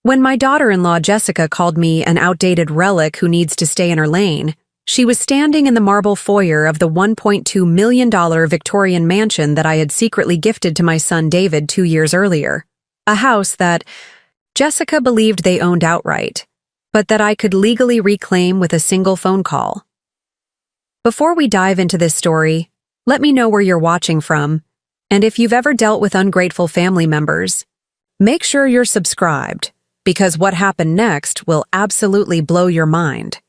When my daughter-in-law Jessica called me an outdated relic who needs to stay in her lane, she was standing in the marble foyer of the $1.2 million Victorian mansion that I had secretly gifted to my son David 2 years earlier, a house that Jessica believed they owned outright, but that I could legally reclaim with a single phone call. Before we dive into this story, let me know where you're watching from, and if you've ever dealt with ungrateful family members, make sure you're subscribed, because what happened next will absolutely blow your mind.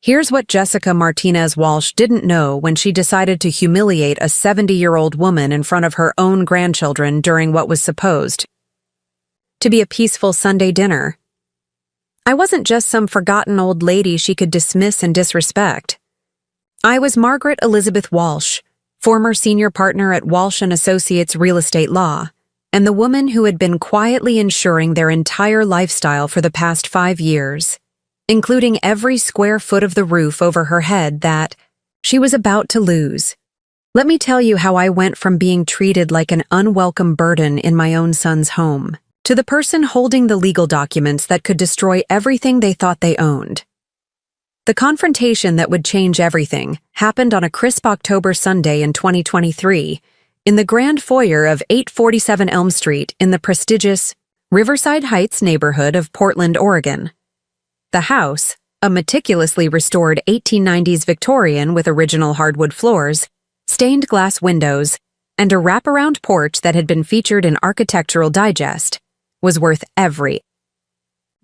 Here's what Jessica Martinez Walsh didn't know when she decided to humiliate a 70-year-old woman in front of her own grandchildren during what was supposed to be a peaceful Sunday dinner. I wasn't just some forgotten old lady she could dismiss and disrespect. I was Margaret Elizabeth Walsh, former senior partner at Walsh & Associates Real Estate Law, and the woman who had been quietly ensuring their entire lifestyle for the past 5 years, including every square foot of the roof over her head that she was about to lose. Let me tell you how I went from being treated like an unwelcome burden in my own son's home to the person holding the legal documents that could destroy everything they thought they owned. The confrontation that would change everything happened on a crisp October Sunday in 2023 in the grand foyer of 847 Elm Street in the prestigious Riverside Heights neighborhood of Portland, Oregon. The house, a meticulously restored 1890s Victorian with original hardwood floors, stained glass windows, and a wraparound porch that had been featured in Architectural Digest, was worth every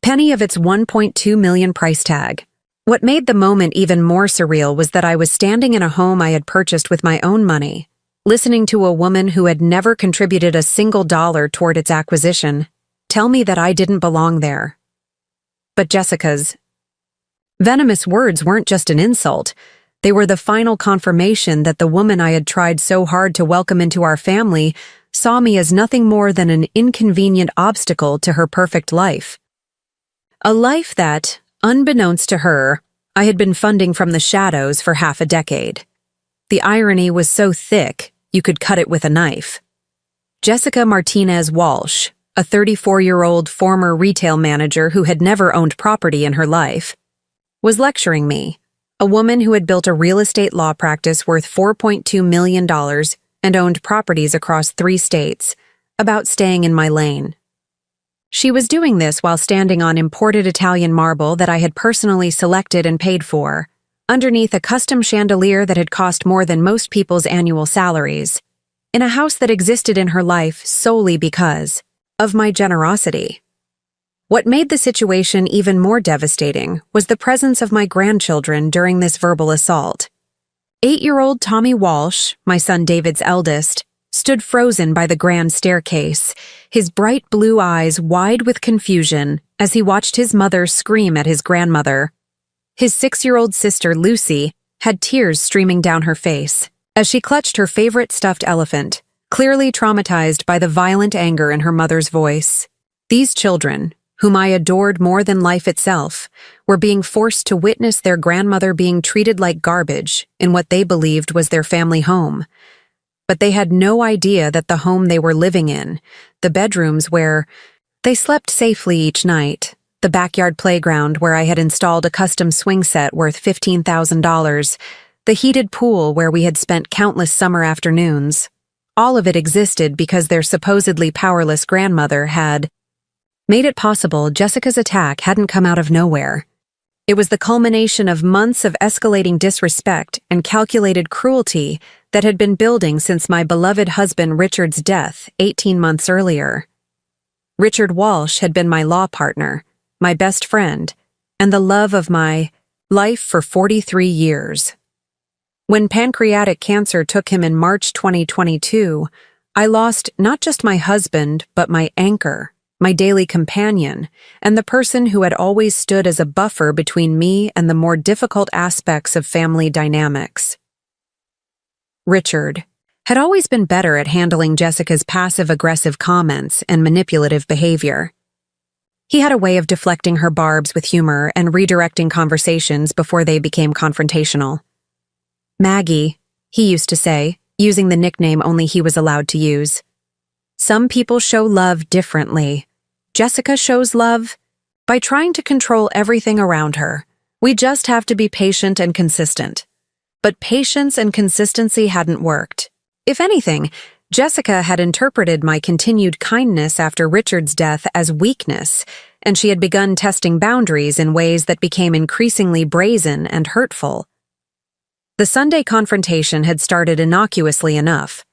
penny of its $1.2 million price tag. What made the moment even more surreal was that I was standing in a home I had purchased with my own money, listening to a woman who had never contributed a single dollar toward its acquisition tell me that I didn't belong there. But Jessica's venomous words weren't just an insult. They were the final confirmation that the woman I had tried so hard to welcome into our family saw me as nothing more than an inconvenient obstacle to her perfect life. A life that, unbeknownst to her, I had been funding from the shadows for half a decade. The irony was so thick, you could cut it with a knife. Jessica Martinez Walsh, a 34-year-old former retail manager who had never owned property in her life, was lecturing me, a woman who had built a real estate law practice worth $4.2 million and owned properties across 3 states, about staying in my lane. She was doing this while standing on imported Italian marble that I had personally selected and paid for, underneath a custom chandelier that had cost more than most people's annual salaries, in a house that existed in her life solely because of my generosity. What made the situation even more devastating was the presence of my grandchildren during this verbal assault. 8-year-old Tommy Walsh, my son David's eldest, stood frozen by the grand staircase, his bright blue eyes wide with confusion as he watched his mother scream at his grandmother. His 6-year-old sister Lucy had tears streaming down her face as she clutched her favorite stuffed elephant, clearly traumatized by the violent anger in her mother's voice. These children, whom I adored more than life itself, were being forced to witness their grandmother being treated like garbage in what they believed was their family home. But they had no idea that the home they were living in, the bedrooms where they slept safely each night, the backyard playground where I had installed a custom swing set worth $15,000, the heated pool where we had spent countless summer afternoons, all of it existed because their supposedly powerless grandmother had made it possible. Jessica's attack hadn't come out of nowhere. It was the culmination of months of escalating disrespect and calculated cruelty that had been building since my beloved husband Richard's death 18 months earlier. Richard Walsh had been my law partner, my best friend, and the love of my life for 43 years. When pancreatic cancer took him in March 2022, I lost not just my husband, but my anchor, my daily companion, and the person who had always stood as a buffer between me and the more difficult aspects of family dynamics. Richard had always been better at handling Jessica's passive-aggressive comments and manipulative behavior. He had a way of deflecting her barbs with humor and redirecting conversations before they became confrontational. Maggie, he used to say, using the nickname only he was allowed to use. Some people show love differently. Jessica shows love by trying to control everything around her. We just have to be patient and consistent. But patience and consistency hadn't worked. If anything, Jessica had interpreted my continued kindness after Richard's death as weakness, and she had begun testing boundaries in ways that became increasingly brazen and hurtful. The Sunday confrontation had started innocuously enough.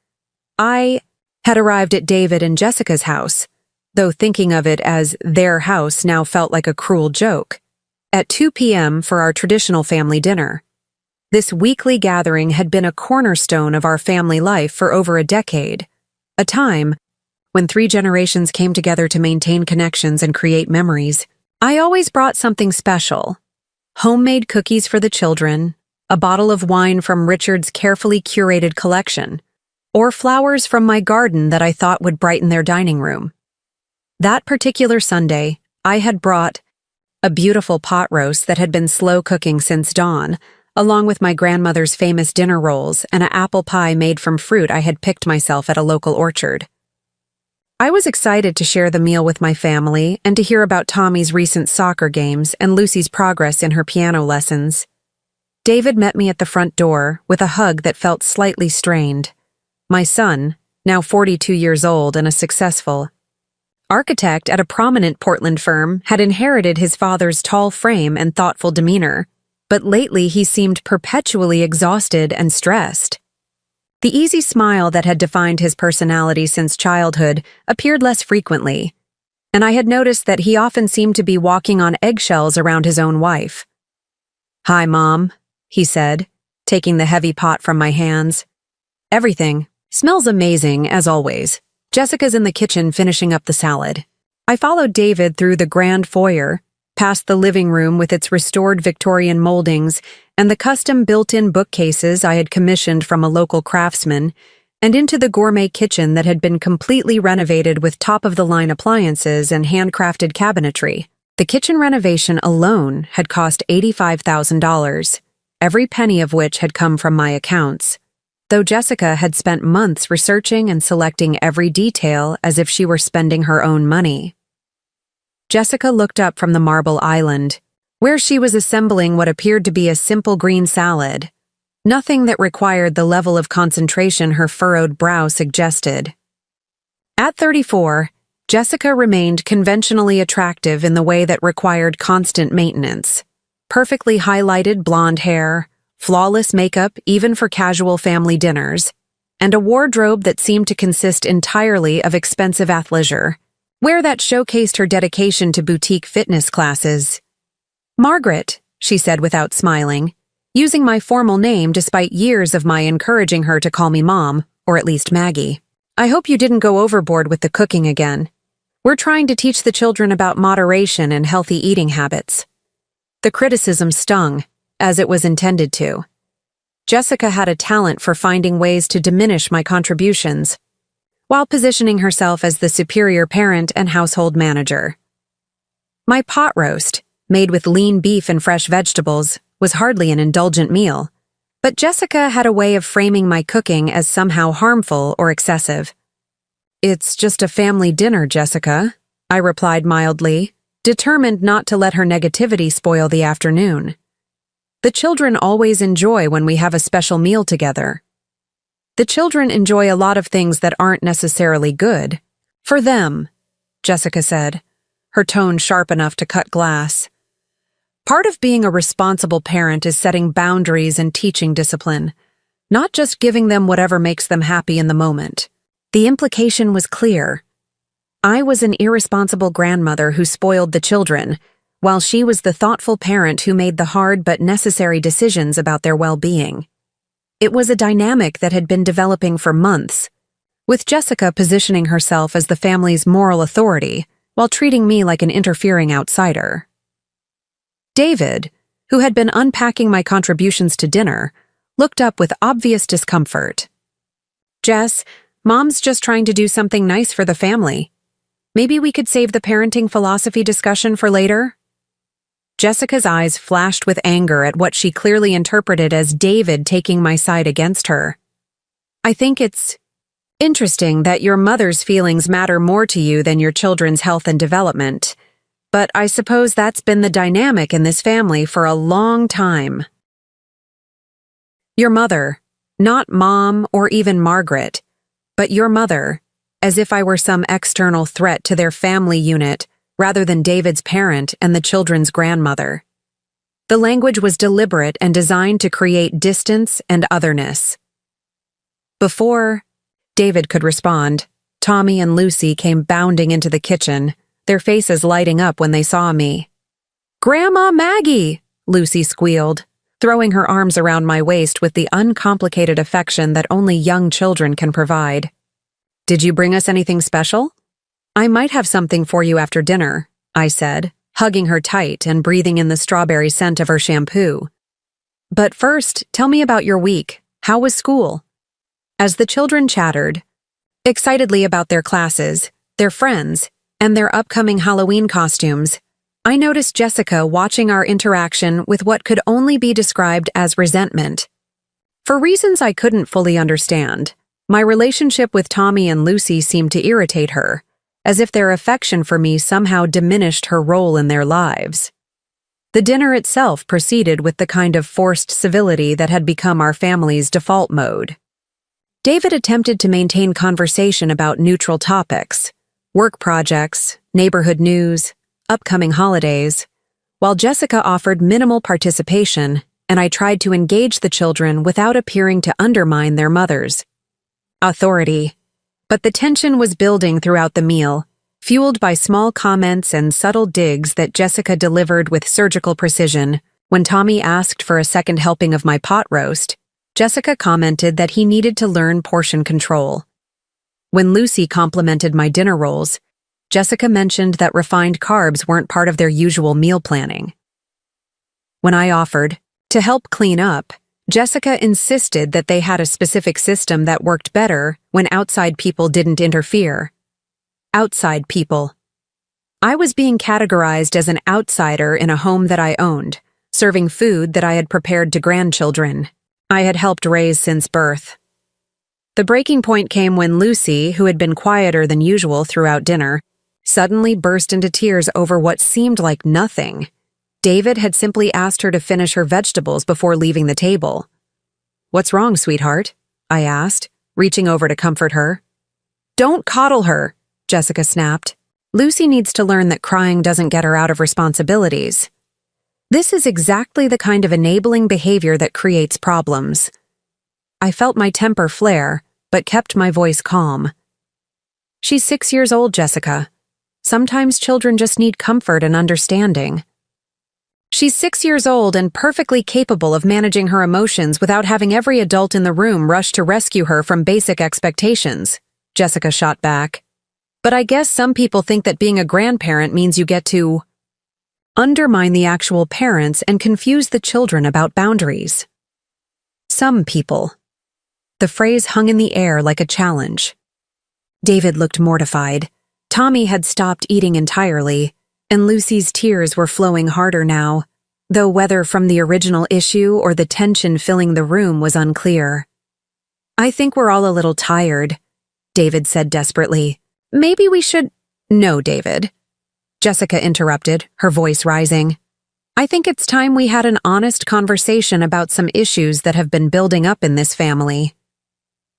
I had arrived at David and Jessica's house, though thinking of it as their house now felt like a cruel joke, at 2 p.m. for our traditional family dinner. This weekly gathering had been a cornerstone of our family life for over a decade, a time when 3 generations came together to maintain connections and create memories. I always brought something special: homemade cookies for the children, a bottle of wine from Richard's carefully curated collection, or flowers from my garden that I thought would brighten their dining room. That particular Sunday, I had brought a beautiful pot roast that had been slow cooking since dawn, along with my grandmother's famous dinner rolls and an apple pie made from fruit I had picked myself at a local orchard. I was excited to share the meal with my family and to hear about Tommy's recent soccer games and Lucy's progress in her piano lessons. David met me at the front door with a hug that felt slightly strained. My son, now 42 years old and a successful architect at a prominent Portland firm, had inherited his father's tall frame and thoughtful demeanor, but lately he seemed perpetually exhausted and stressed. The easy smile that had defined his personality since childhood appeared less frequently, and I had noticed that he often seemed to be walking on eggshells around his own wife. "Hi, Mom," he said, taking the heavy pot from my hands. "Everything smells amazing, as always. Jessica's in the kitchen finishing up the salad." I followed David through the grand foyer, past the living room with its restored Victorian moldings and the custom built-in bookcases I had commissioned from a local craftsman, and into the gourmet kitchen that had been completely renovated with top-of-the-line appliances and handcrafted cabinetry. The kitchen renovation alone had cost $85,000, every penny of which had come from my accounts, though Jessica had spent months researching and selecting every detail as if she were spending her own money. Jessica looked up from the marble island, where she was assembling what appeared to be a simple green salad, nothing that required the level of concentration her furrowed brow suggested. At 34, Jessica remained conventionally attractive in the way that required constant maintenance. Perfectly highlighted blonde hair, flawless makeup even for casual family dinners, and a wardrobe that seemed to consist entirely of expensive athleisure, wear that showcased her dedication to boutique fitness classes. "Margaret," she said without smiling, using my formal name despite years of my encouraging her to call me Mom, or at least Maggie. "I hope you didn't go overboard with the cooking again. We're trying to teach the children about moderation and healthy eating habits." The criticism stung, as it was intended to. Jessica had a talent for finding ways to diminish my contributions, while positioning herself as the superior parent and household manager. My pot roast, made with lean beef and fresh vegetables, was hardly an indulgent meal, but Jessica had a way of framing my cooking as somehow harmful or excessive. "It's just a family dinner, Jessica," I replied mildly, determined not to let her negativity spoil the afternoon. "The children always enjoy when we have a special meal together." "The children enjoy a lot of things that aren't necessarily good. For them," Jessica said, her tone sharp enough to cut glass. "Part of being a responsible parent is setting boundaries and teaching discipline, not just giving them whatever makes them happy in the moment." The implication was clear. I was an irresponsible grandmother who spoiled the children, while she was the thoughtful parent who made the hard but necessary decisions about their well-being. It was a dynamic that had been developing for months, with Jessica positioning herself as the family's moral authority while treating me like an interfering outsider. David, who had been unpacking my contributions to dinner, looked up with obvious discomfort. "Jess, Mom's just trying to do something nice for the family. Maybe we could save the parenting philosophy discussion for later?" Jessica's eyes flashed with anger at what she clearly interpreted as David taking my side against her. "I think it's Interesting that your mother's feelings matter more to you than your children's health and development. But I suppose that's been the dynamic in this family for a long time. Your mother, not Mom or even Margaret, but your mother, as if I were some external threat to their family unit rather than David's parent and the children's grandmother. The language was deliberate and designed to create distance and otherness. Before David could respond, Tommy and Lucy came bounding into the kitchen, their faces lighting up when they saw me. "Grandma Maggie!" Lucy squealed, throwing her arms around my waist with the uncomplicated affection that only young children can provide. "Did you bring us anything special?" "I might have something for you after dinner," I said, hugging her tight and breathing in the strawberry scent of her shampoo. "But first, tell me about your week. How was school?" As the children chattered, excitedly about their classes, their friends, and their upcoming Halloween costumes, I noticed Jessica watching our interaction with what could only be described as resentment. For reasons I couldn't fully understand, my relationship with Tommy and Lucy seemed to irritate her, as if their affection for me somehow diminished her role in their lives. The dinner itself proceeded with the kind of forced civility that had become our family's default mode. David attempted to maintain conversation about neutral topics, work projects, neighborhood news, upcoming holidays, while Jessica offered minimal participation, and I tried to engage the children without appearing to undermine their mother's authority. But the tension was building throughout the meal, fueled by small comments and subtle digs that Jessica delivered with surgical precision. When Tommy asked for a second helping of my pot roast, Jessica commented that he needed to learn portion control. When Lucy complimented my dinner rolls, Jessica mentioned that refined carbs weren't part of their usual meal planning. When I offered to help clean up, Jessica insisted that they had a specific system that worked better when outside people didn't interfere. Outside people. I was being categorized as an outsider in a home that I owned, serving food that I had prepared to grandchildren I had helped raise since birth. The breaking point came when Lucy, who had been quieter than usual throughout dinner, suddenly burst into tears over what seemed like nothing. David had simply asked her to finish her vegetables before leaving the table. "What's wrong, sweetheart?" I asked, reaching over to comfort her. "Don't coddle her," Jessica snapped. "Lucy needs to learn that crying doesn't get her out of responsibilities. This is exactly the kind of enabling behavior that creates problems." I felt my temper flare, but kept my voice calm. "She's 6 years old, Jessica. Sometimes children just need comfort and understanding." "She's 6 years old and perfectly capable of managing her emotions without having every adult in the room rush to rescue her from basic expectations," Jessica shot back. "But I guess some people think that being a grandparent means you get to undermine the actual parents and confuse the children about boundaries." Some people. The phrase hung in the air like a challenge. David looked mortified. Tommy had stopped eating entirely, and Lucy's tears were flowing harder now, though whether from the original issue or the tension filling the room was unclear. "I think we're all a little tired," David said desperately. "Maybe we should—" "No, David," Jessica interrupted, her voice rising. "I think it's time we had an honest conversation about some issues that have been building up in this family."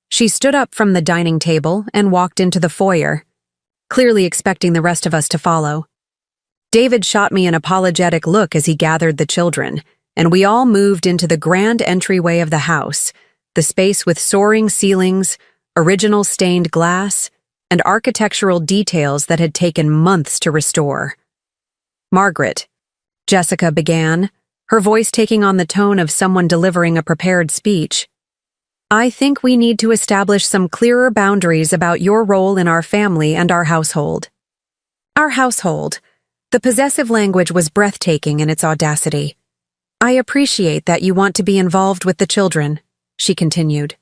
She stood up from the dining table and walked into the foyer, clearly expecting the rest of us to follow. David shot me an apologetic look as he gathered the children, and we all moved into the grand entryway of the house, the space with soaring ceilings, original stained glass, and architectural details that had taken months to restore. "Margaret," Jessica began, her voice taking on the tone of someone delivering a prepared speech, "I think we need to establish some clearer boundaries about your role in our family and our household." Our household. The possessive language was breathtaking in its audacity. "I appreciate that you want to be involved with the children," she continued.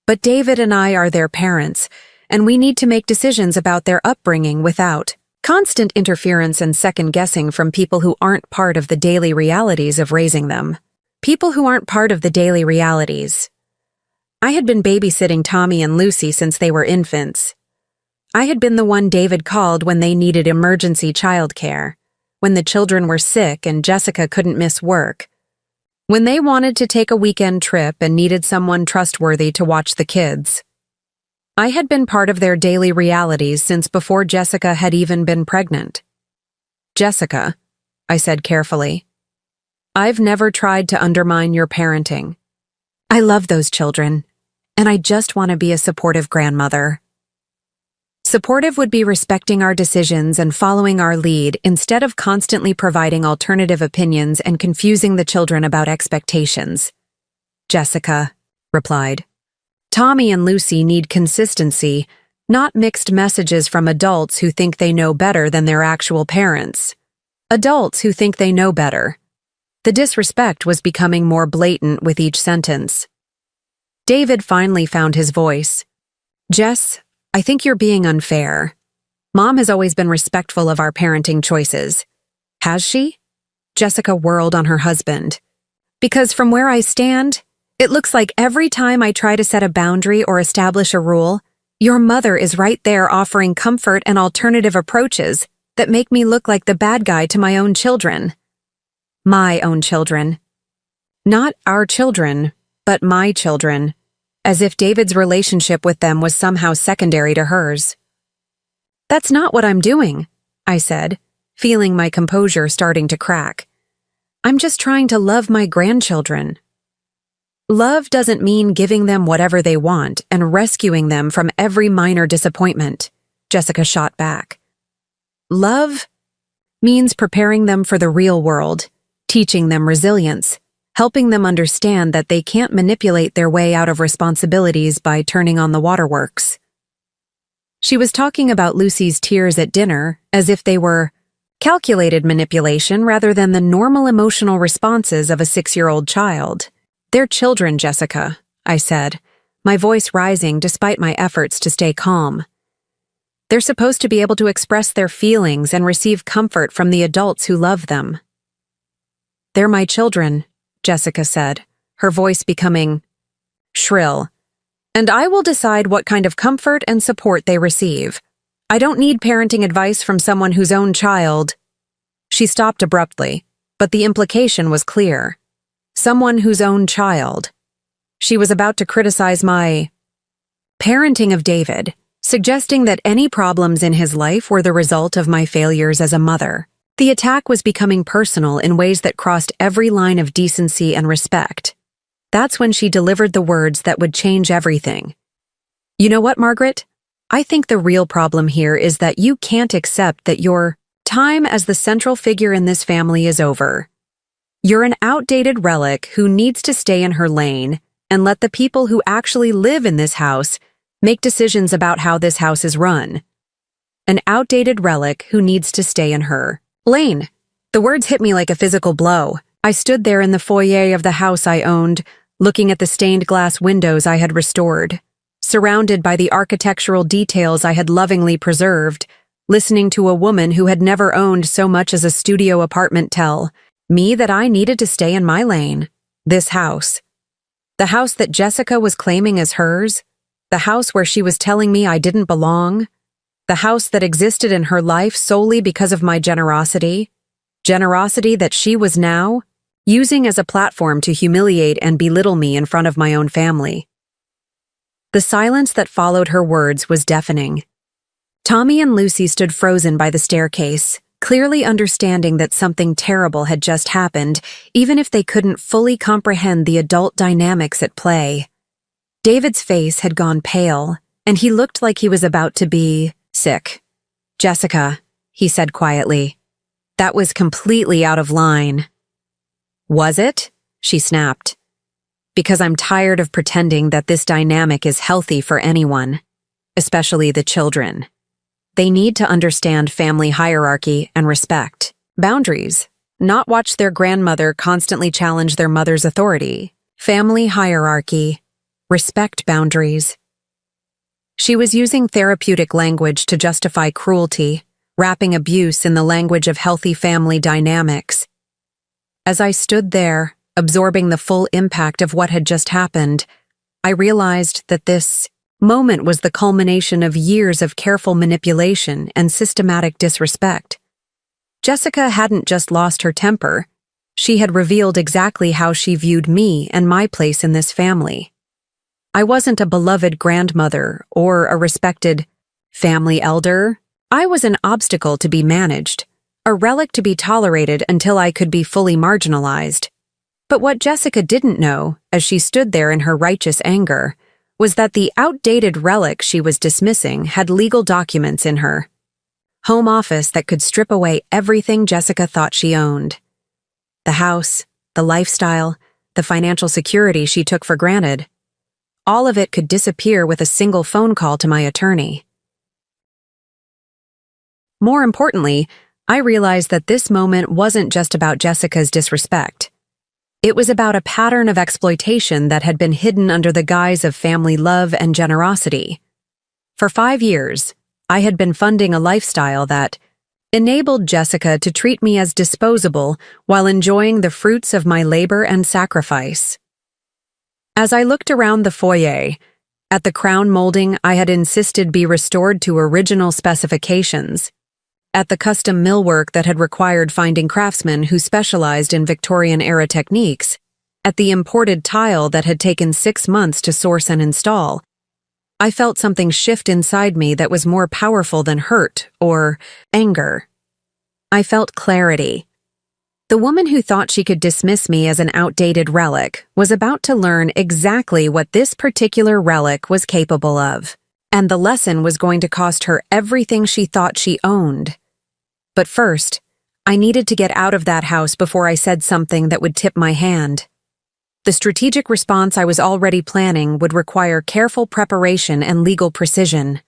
"But David and I are their parents, and we need to make decisions about their upbringing without constant interference and second-guessing from people who aren't part of the daily realities of raising them. People who aren't part of the daily realities. I had been babysitting Tommy and Lucy since they were infants. I had been the one David called when they needed emergency childcare, when the children were sick and Jessica couldn't miss work, when they wanted to take a weekend trip and needed someone trustworthy to watch the kids. I had been part of their daily realities since before Jessica had even been pregnant. Jessica, I said carefully, I've never tried to undermine your parenting. I love those children, and I just want to be a supportive grandmother. Supportive would be respecting our decisions and following our lead instead of constantly providing alternative opinions and confusing the children about expectations. Jessica replied. Tommy and Lucy need consistency, not mixed messages from adults who think they know better than their actual parents. Adults who think they know better. The disrespect was becoming more blatant with each sentence. David finally found his voice. Jess, I think you're being unfair. Mom has always been respectful of our parenting choices. Has she? Jessica whirled on her husband. Because from where I stand, it looks like every time I try to set a boundary or establish a rule, your mother is right there offering comfort and alternative approaches that make me look like the bad guy to my own children. My own children. Not our children, but my children, as if David's relationship with them was somehow secondary to hers. That's not what I'm doing, I said, feeling my composure starting to crack. I'm just trying to love my grandchildren. Love doesn't mean giving them whatever they want and rescuing them from every minor disappointment, Jessica shot back. Love means preparing them for the real world, teaching them resilience, helping them understand that they can't manipulate their way out of responsibilities by turning on the waterworks. She was talking about Lucy's tears at dinner as if they were calculated manipulation rather than the normal emotional responses of a 6-year-old child. They're children, Jessica, I said, my voice rising despite my efforts to stay calm. They're supposed to be able to express their feelings and receive comfort from the adults who love them. They're my children, Jessica said, her voice becoming shrill. And I will decide what kind of comfort and support they receive. I don't need parenting advice from someone whose own child— She stopped abruptly, but the implication was clear. Someone whose own child. She was about to criticize my parenting of David, suggesting that any problems in his life were the result of my failures as a mother. The attack was becoming personal in ways that crossed every line of decency and respect. That's when she delivered the words that would change everything. You know what, Margaret? I think the real problem here is that you can't accept that your time as the central figure in this family is over. You're an outdated relic who needs to stay in her lane and let the people who actually live in this house make decisions about how this house is run. An outdated relic who needs to stay in her lane. The words hit me like a physical blow. I stood there in the foyer of the house I owned, looking at the stained glass windows I had restored, surrounded by the architectural details I had lovingly preserved, listening to a woman who had never owned so much as a studio apartment tell me that I needed to stay in my lane. This house. The house that Jessica was claiming as hers. The house where she was telling me I didn't belong. The house that existed in her life solely because of my generosity. Generosity that she was now using as a platform to humiliate and belittle me in front of my own family. The silence that followed her words was deafening. Tommy and Lucy stood frozen by the staircase, clearly understanding that something terrible had just happened, even if they couldn't fully comprehend the adult dynamics at play. David's face had gone pale, and he looked like he was about to be sick. Jessica, he said quietly, that was completely out of line. Was it? She snapped. Because I'm tired of pretending that this dynamic is healthy for anyone, especially the children. They need to understand family hierarchy and respect boundaries, not watch their grandmother constantly challenge their mother's authority. Family hierarchy, respect boundaries. She was using therapeutic language to justify cruelty, wrapping abuse in the language of healthy family dynamics. As I stood there, absorbing the full impact of what had just happened, I realized that this moment was the culmination of years of careful manipulation and systematic disrespect. Jessica hadn't just lost her temper, she had revealed exactly how she viewed me and my place in this family. I wasn't a beloved grandmother or a respected family elder. I was an obstacle to be managed, a relic to be tolerated until I could be fully marginalized. But what Jessica didn't know, as she stood there in her righteous anger, was that the outdated relic she was dismissing had legal documents in her home office that could strip away everything Jessica thought she owned. The house, the lifestyle, the financial security she took for granted. All of it could disappear with a single phone call to my attorney. More importantly, I realized that this moment wasn't just about Jessica's disrespect. It was about a pattern of exploitation that had been hidden under the guise of family love and generosity. For 5 years, I had been funding a lifestyle that enabled Jessica to treat me as disposable while enjoying the fruits of my labor and sacrifice. As I looked around the foyer, at the crown molding I had insisted be restored to original specifications, at the custom millwork that had required finding craftsmen who specialized in Victorian-era techniques, at the imported tile that had taken 6 months to source and install, I felt something shift inside me that was more powerful than hurt or anger. I felt clarity. The woman who thought she could dismiss me as an outdated relic was about to learn exactly what this particular relic was capable of, and the lesson was going to cost her everything she thought she owned. But first, I needed to get out of that house before I said something that would tip my hand. The strategic response I was already planning would require careful preparation and legal precision.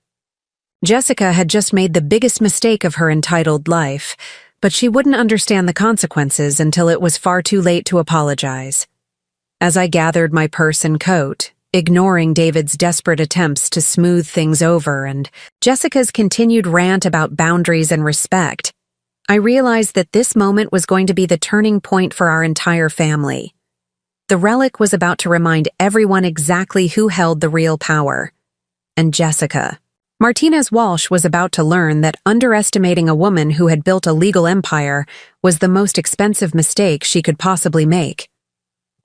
Jessica had just made the biggest mistake of her entitled life, but she wouldn't understand the consequences until it was far too late to apologize. As I gathered my purse and coat, ignoring David's desperate attempts to smooth things over and Jessica's continued rant about boundaries and respect, I realized that this moment was going to be the turning point for our entire family. The relic was about to remind everyone exactly who held the real power. And Jessica. Martinez Walsh was about to learn that underestimating a woman who had built a legal empire was the most expensive mistake she could possibly make.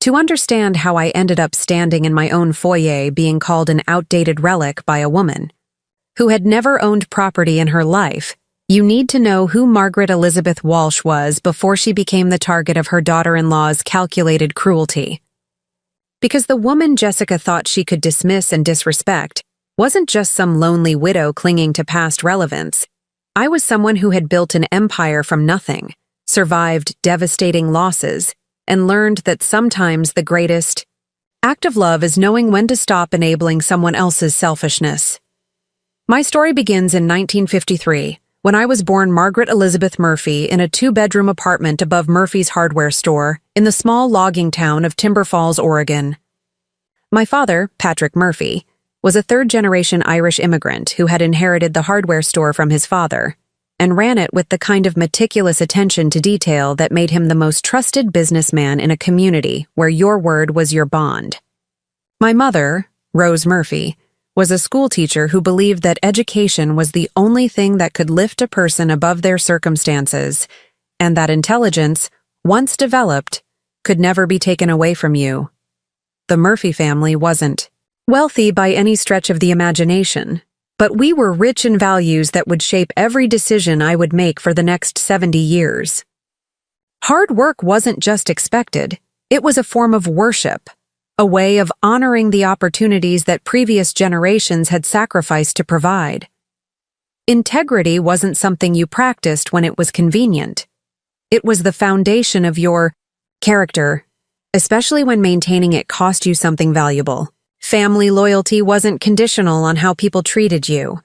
To understand how I ended up standing in my own foyer being called an outdated relic by a woman who had never owned property in her life, you need to know who Margaret Elizabeth Walsh was before she became the target of her daughter-in-law's calculated cruelty. Because the woman Jessica thought she could dismiss and disrespect wasn't just some lonely widow clinging to past relevance. I was someone who had built an empire from nothing, survived devastating losses, and learned that sometimes the greatest act of love is knowing when to stop enabling someone else's selfishness. My story begins in 1953, when I was born Margaret Elizabeth Murphy in a 2-bedroom apartment above Murphy's hardware store in the small logging town of Timber Falls, Oregon. My father, Patrick Murphy, was a 3rd-generation Irish immigrant who had inherited the hardware store from his father and ran it with the kind of meticulous attention to detail that made him the most trusted businessman in a community where your word was your bond. My mother, Rose Murphy, was a schoolteacher who believed that education was the only thing that could lift a person above their circumstances, and that intelligence, once developed, could never be taken away from you. The Murphy family wasn't wealthy by any stretch of the imagination, but we were rich in values that would shape every decision I would make for the next 70 years. Hard work wasn't just expected, it was a form of worship, a way of honoring the opportunities that previous generations had sacrificed to provide. Integrity wasn't something you practiced when it was convenient. It was the foundation of your character, especially when maintaining it cost you something valuable. Family loyalty wasn't conditional on how people treated you.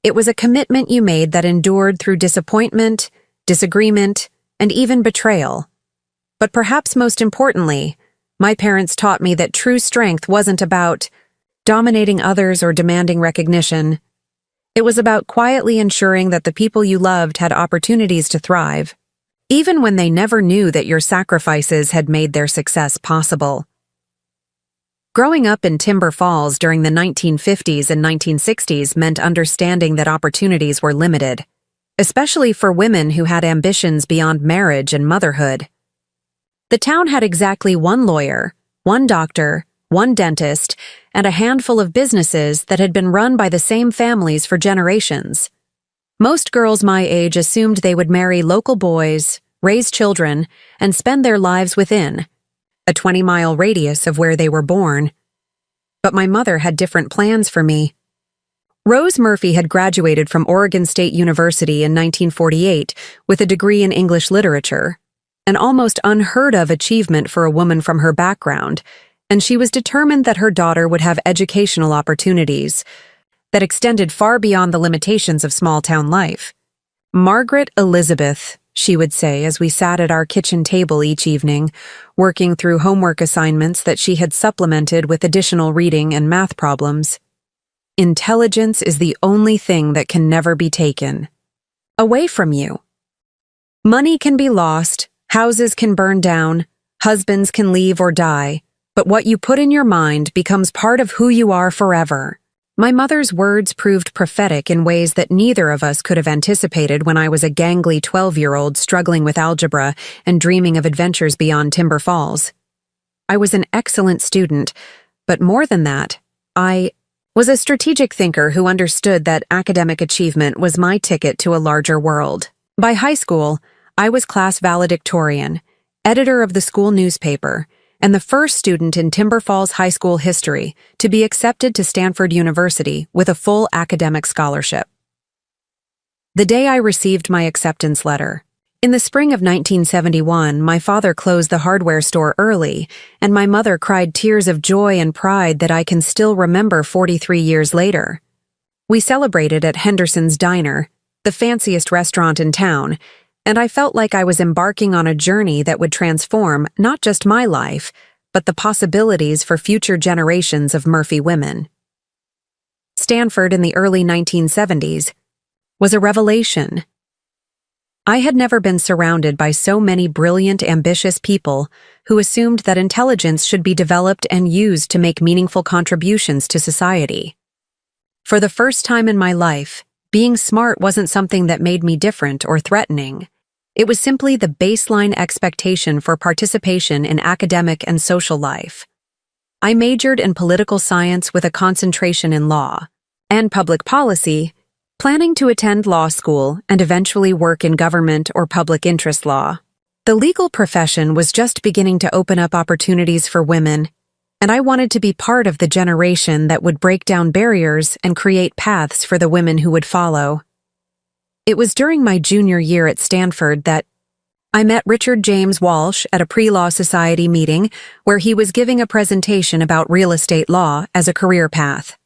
It was a commitment you made that endured through disappointment, disagreement, and even betrayal. But perhaps most importantly, my parents taught me that true strength wasn't about dominating others or demanding recognition. It was about quietly ensuring that the people you loved had opportunities to thrive, even when they never knew that your sacrifices had made their success possible. Growing up in Timber Falls during the 1950s and 1960s meant understanding that opportunities were limited, especially for women who had ambitions beyond marriage and motherhood. The town had exactly one lawyer, one doctor, one dentist, and a handful of businesses that had been run by the same families for generations. Most girls my age assumed they would marry local boys, raise children, and spend their lives within a 20-mile radius of where they were born. But my mother had different plans for me. Rose Murphy had graduated from Oregon State University in 1948 with a degree in English literature, an almost unheard-of achievement for a woman from her background, and she was determined that her daughter would have educational opportunities that extended far beyond the limitations of small-town life. "Margaret Elizabeth," she would say as we sat at our kitchen table each evening, working through homework assignments that she had supplemented with additional reading and math problems. "Intelligence is the only thing that can never be taken away from you. Money can be lost, houses can burn down, husbands can leave or die, but what you put in your mind becomes part of who you are forever." My mother's words proved prophetic in ways that neither of us could have anticipated when I was a gangly 12-year-old struggling with algebra and dreaming of adventures beyond Timber Falls. I was an excellent student, but more than that, I was a strategic thinker who understood that academic achievement was my ticket to a larger world. By high school, I was class valedictorian, editor of the school newspaper, and the first student in Timber Falls High School history to be accepted to Stanford University with a full academic scholarship. The day I received my acceptance letter, in the spring of 1971, my father closed the hardware store early, and my mother cried tears of joy and pride that I can still remember 43 years later. We celebrated at Henderson's Diner, the fanciest restaurant in town, and I felt like I was embarking on a journey that would transform not just my life, but the possibilities for future generations of Murphy women. Stanford in the early 1970s was a revelation. I had never been surrounded by so many brilliant, ambitious people who assumed that intelligence should be developed and used to make meaningful contributions to society. For the first time in my life, being smart wasn't something that made me different or threatening. It was simply the baseline expectation for participation in academic and social life. I majored in political science with a concentration in law and public policy, planning to attend law school and eventually work in government or public interest law. The legal profession was just beginning to open up opportunities for women, and I wanted to be part of the generation that would break down barriers and create paths for the women who would follow. It was during my junior year at Stanford that I met Richard James Walsh at a pre-law society meeting where he was giving a presentation about real estate law as a career path.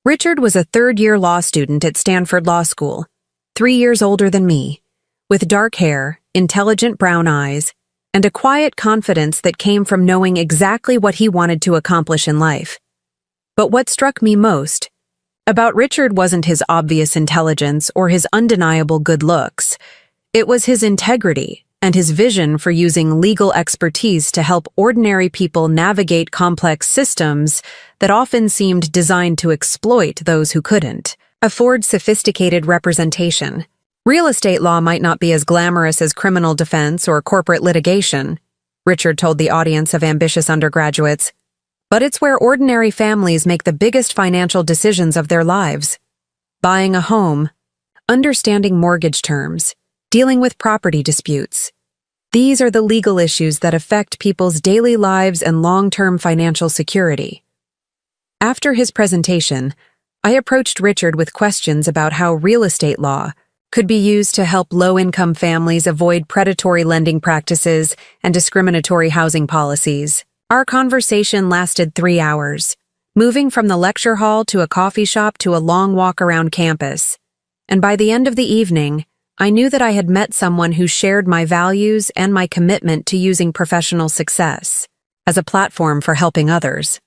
Richard was a third-year law student at Stanford Law School, 3 years older than me, with dark hair, intelligent brown eyes, and a quiet confidence that came from knowing exactly what he wanted to accomplish in life. But what struck me most about Richard wasn't his obvious intelligence or his undeniable good looks. It was his integrity and his vision for using legal expertise to help ordinary people navigate complex systems that often seemed designed to exploit those who couldn't afford sophisticated representation. Real estate law might not be as glamorous as criminal defense or corporate litigation, Richard told the audience of ambitious undergraduates, but it's where ordinary families make the biggest financial decisions of their lives. Buying a home, understanding mortgage terms, dealing with property disputes. These are the legal issues that affect people's daily lives and long-term financial security. After his presentation, I approached Richard with questions about how real estate law could be used to help low-income families avoid predatory lending practices and discriminatory housing policies. Our conversation lasted 3 hours, moving from the lecture hall to a coffee shop to a long walk around campus. And by the end of the evening, I knew that I had met someone who shared my values and my commitment to using professional success as a platform for helping others.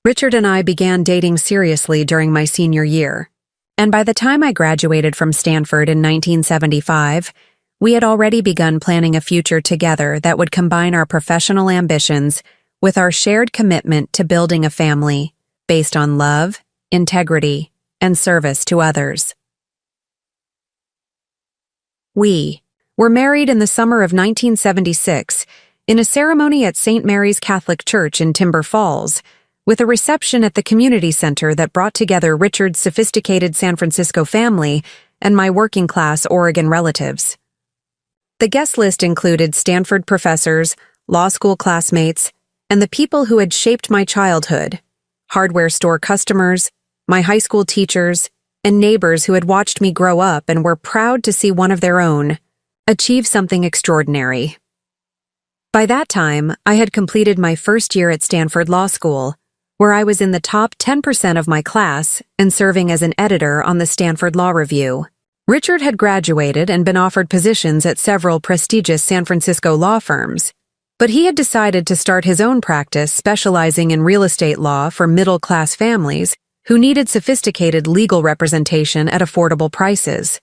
Richard and I began dating seriously during my senior year, and by the time I graduated from Stanford in 1975, we had already begun planning a future together that would combine our professional ambitions with our shared commitment to building a family based on love, integrity, and service to others. We were married in the summer of 1976 in a ceremony at St. Mary's Catholic Church in Timber Falls, with a reception at the community center that brought together Richard's sophisticated San Francisco family and my working-class Oregon relatives. The guest list included Stanford professors, law school classmates, and the people who had shaped my childhood, hardware store customers, my high school teachers, and neighbors who had watched me grow up and were proud to see one of their own achieve something extraordinary. By that time, I had completed my first year at Stanford Law School, where I was in the top 10% of my class and serving as an editor on the Stanford Law Review. Richard had graduated and been offered positions at several prestigious San Francisco law firms, but he had decided to start his own practice specializing in real estate law for middle-class families who needed sophisticated legal representation at affordable prices.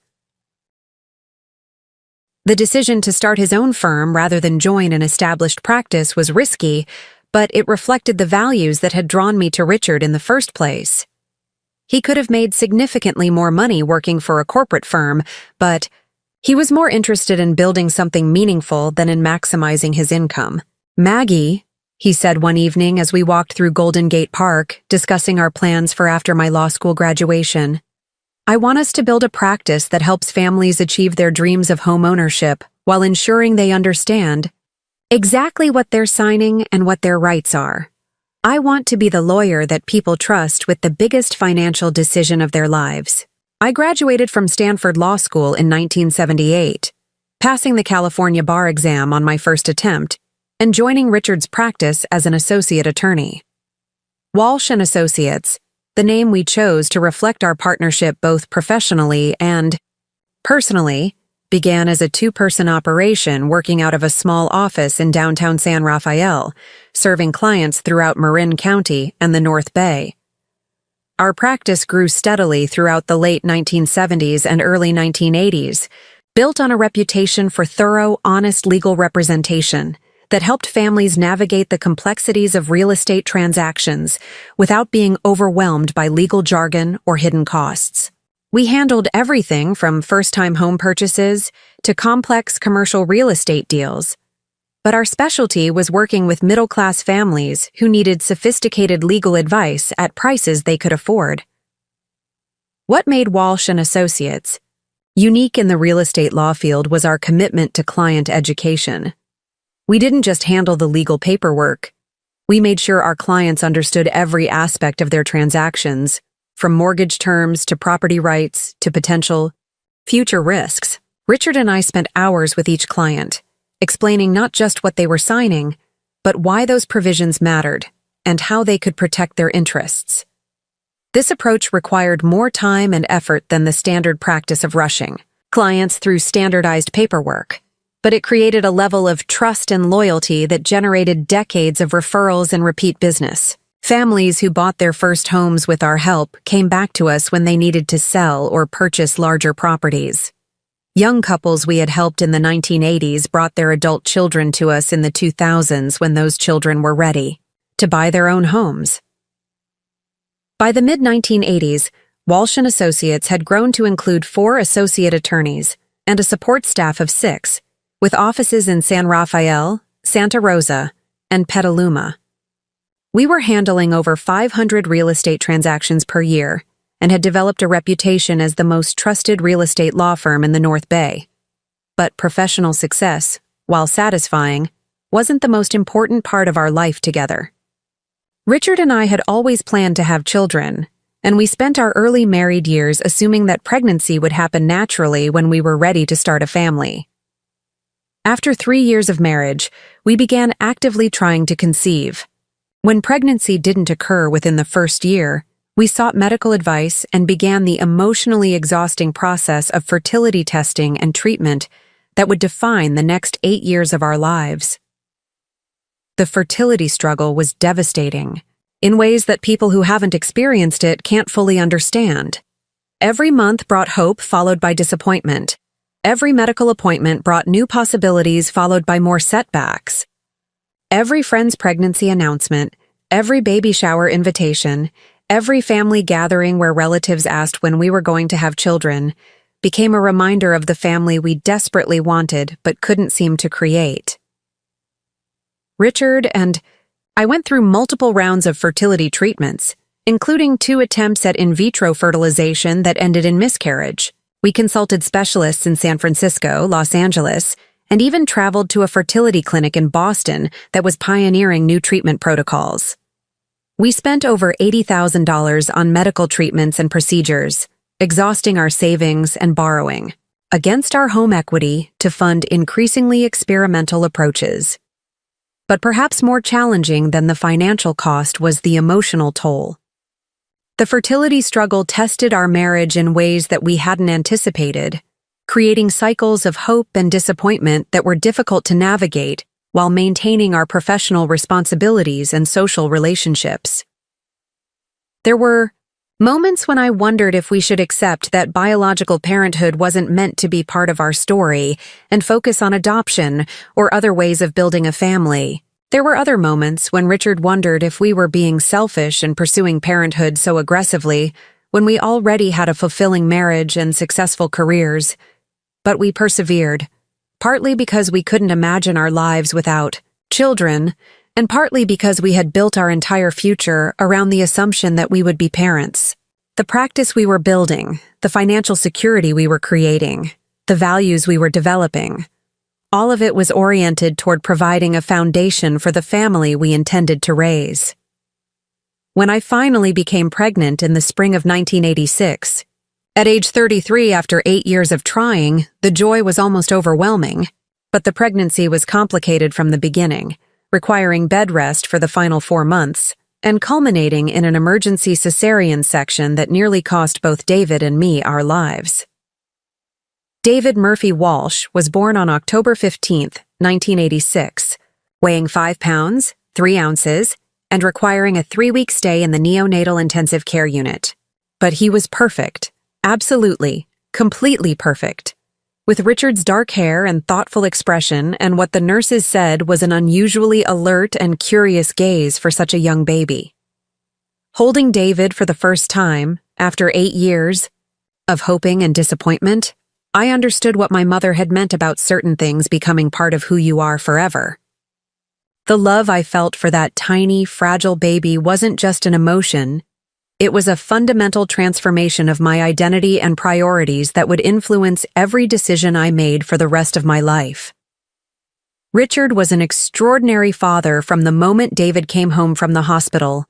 The decision to start his own firm rather than join an established practice was risky, but it reflected the values that had drawn me to Richard in the first place. He could have made significantly more money working for a corporate firm, but he was more interested in building something meaningful than in maximizing his income. "Maggie," he said one evening as we walked through Golden Gate Park, discussing our plans for after my law school graduation, "I want us to build a practice that helps families achieve their dreams of home ownership while ensuring they understand exactly what they're signing and what their rights are. I want to be the lawyer that people trust with the biggest financial decision of their lives." I graduated from Stanford Law School in 1978, passing the California bar exam on my first attempt and joining Richard's practice as an associate attorney. Walsh & Associates, the name we chose to reflect our partnership both professionally and personally, began as a two-person operation working out of a small office in downtown San Rafael, serving clients throughout Marin County and the North Bay. Our practice grew steadily throughout the late 1970s and early 1980s, built on a reputation for thorough, honest legal representation that helped families navigate the complexities of real estate transactions without being overwhelmed by legal jargon or hidden costs. We handled everything from first-time home purchases to complex commercial real estate deals, but our specialty was working with middle-class families who needed sophisticated legal advice at prices they could afford. What made Walsh & Associates unique in the real estate law field was our commitment to client education. We didn't just handle the legal paperwork. We made sure our clients understood every aspect of their transactions, from mortgage terms to property rights to potential future risks. Richard and I spent hours with each client, explaining not just what they were signing, but why those provisions mattered and how they could protect their interests. This approach required more time and effort than the standard practice of rushing clients through standardized paperwork, but it created a level of trust and loyalty that generated decades of referrals and repeat business. Families who bought their first homes with our help came back to us when they needed to sell or purchase larger properties. Young couples we had helped in the 1980s brought their adult children to us in the 2000s when those children were ready to buy their own homes. By the mid-1980s, Walsh & Associates had grown to include 4 associate attorneys and a support staff of 6, with offices in San Rafael, Santa Rosa, and Petaluma. We were handling over 500 real estate transactions per year and had developed a reputation as the most trusted real estate law firm in the North Bay. But professional success, while satisfying, wasn't the most important part of our life together. Richard and I had always planned to have children, and we spent our early married years assuming that pregnancy would happen naturally when we were ready to start a family. After 3 years of marriage, we began actively trying to conceive. When pregnancy didn't occur within the first year, we sought medical advice and began the emotionally exhausting process of fertility testing and treatment that would define the next 8 years of our lives. The fertility struggle was devastating, in ways that people who haven't experienced it can't fully understand. Every month brought hope followed by disappointment. Every medical appointment brought new possibilities followed by more setbacks. Every friend's pregnancy announcement, every baby shower invitation, every family gathering where relatives asked when we were going to have children, became a reminder of the family we desperately wanted but couldn't seem to create. Richard and I went through multiple rounds of fertility treatments, including 2 attempts at in vitro fertilization that ended in miscarriage. We consulted specialists in San Francisco, Los Angeles, and even traveled to a fertility clinic in Boston that was pioneering new treatment protocols. We spent over $80,000 on medical treatments and procedures, exhausting our savings and borrowing, against our home equity to fund increasingly experimental approaches. But perhaps more challenging than the financial cost was the emotional toll. The fertility struggle tested our marriage in ways that we hadn't anticipated, creating cycles of hope and disappointment that were difficult to navigate while maintaining our professional responsibilities and social relationships. There were moments when I wondered if we should accept that biological parenthood wasn't meant to be part of our story and focus on adoption or other ways of building a family. There were other moments when Richard wondered if we were being selfish and pursuing parenthood so aggressively when we already had a fulfilling marriage and successful careers. But we persevered, partly because we couldn't imagine our lives without children, and partly because we had built our entire future around the assumption that we would be parents. The practice we were building, the financial security we were creating, the values we were developing, all of it was oriented toward providing a foundation for the family we intended to raise. When I finally became pregnant in the spring of 1986, at age 33 after 8 years of trying, the joy was almost overwhelming, but the pregnancy was complicated from the beginning, requiring bed rest for the final 4 months, and culminating in an emergency cesarean section that nearly cost both David and me our lives. David Murphy Walsh was born on October 15, 1986, weighing 5 pounds, 3 ounces, and requiring a 3-week stay in the neonatal intensive care unit. But he was perfect, absolutely, completely perfect, with Richard's dark hair and thoughtful expression and what the nurses said was an unusually alert and curious gaze for such a young baby. Holding David for the first time, after 8 years of hoping and disappointment, I understood what my mother had meant about certain things becoming part of who you are forever. The love I felt for that tiny, fragile baby wasn't just an emotion, it was a fundamental transformation of my identity and priorities that would influence every decision I made for the rest of my life. Richard was an extraordinary father from the moment David came home from the hospital.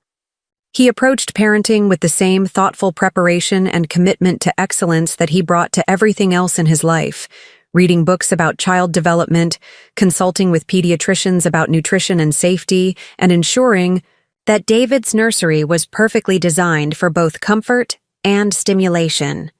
He approached parenting with the same thoughtful preparation and commitment to excellence that he brought to everything else in his life, reading books about child development, consulting with pediatricians about nutrition and safety, and ensuring that David's nursery was perfectly designed for both comfort and stimulation.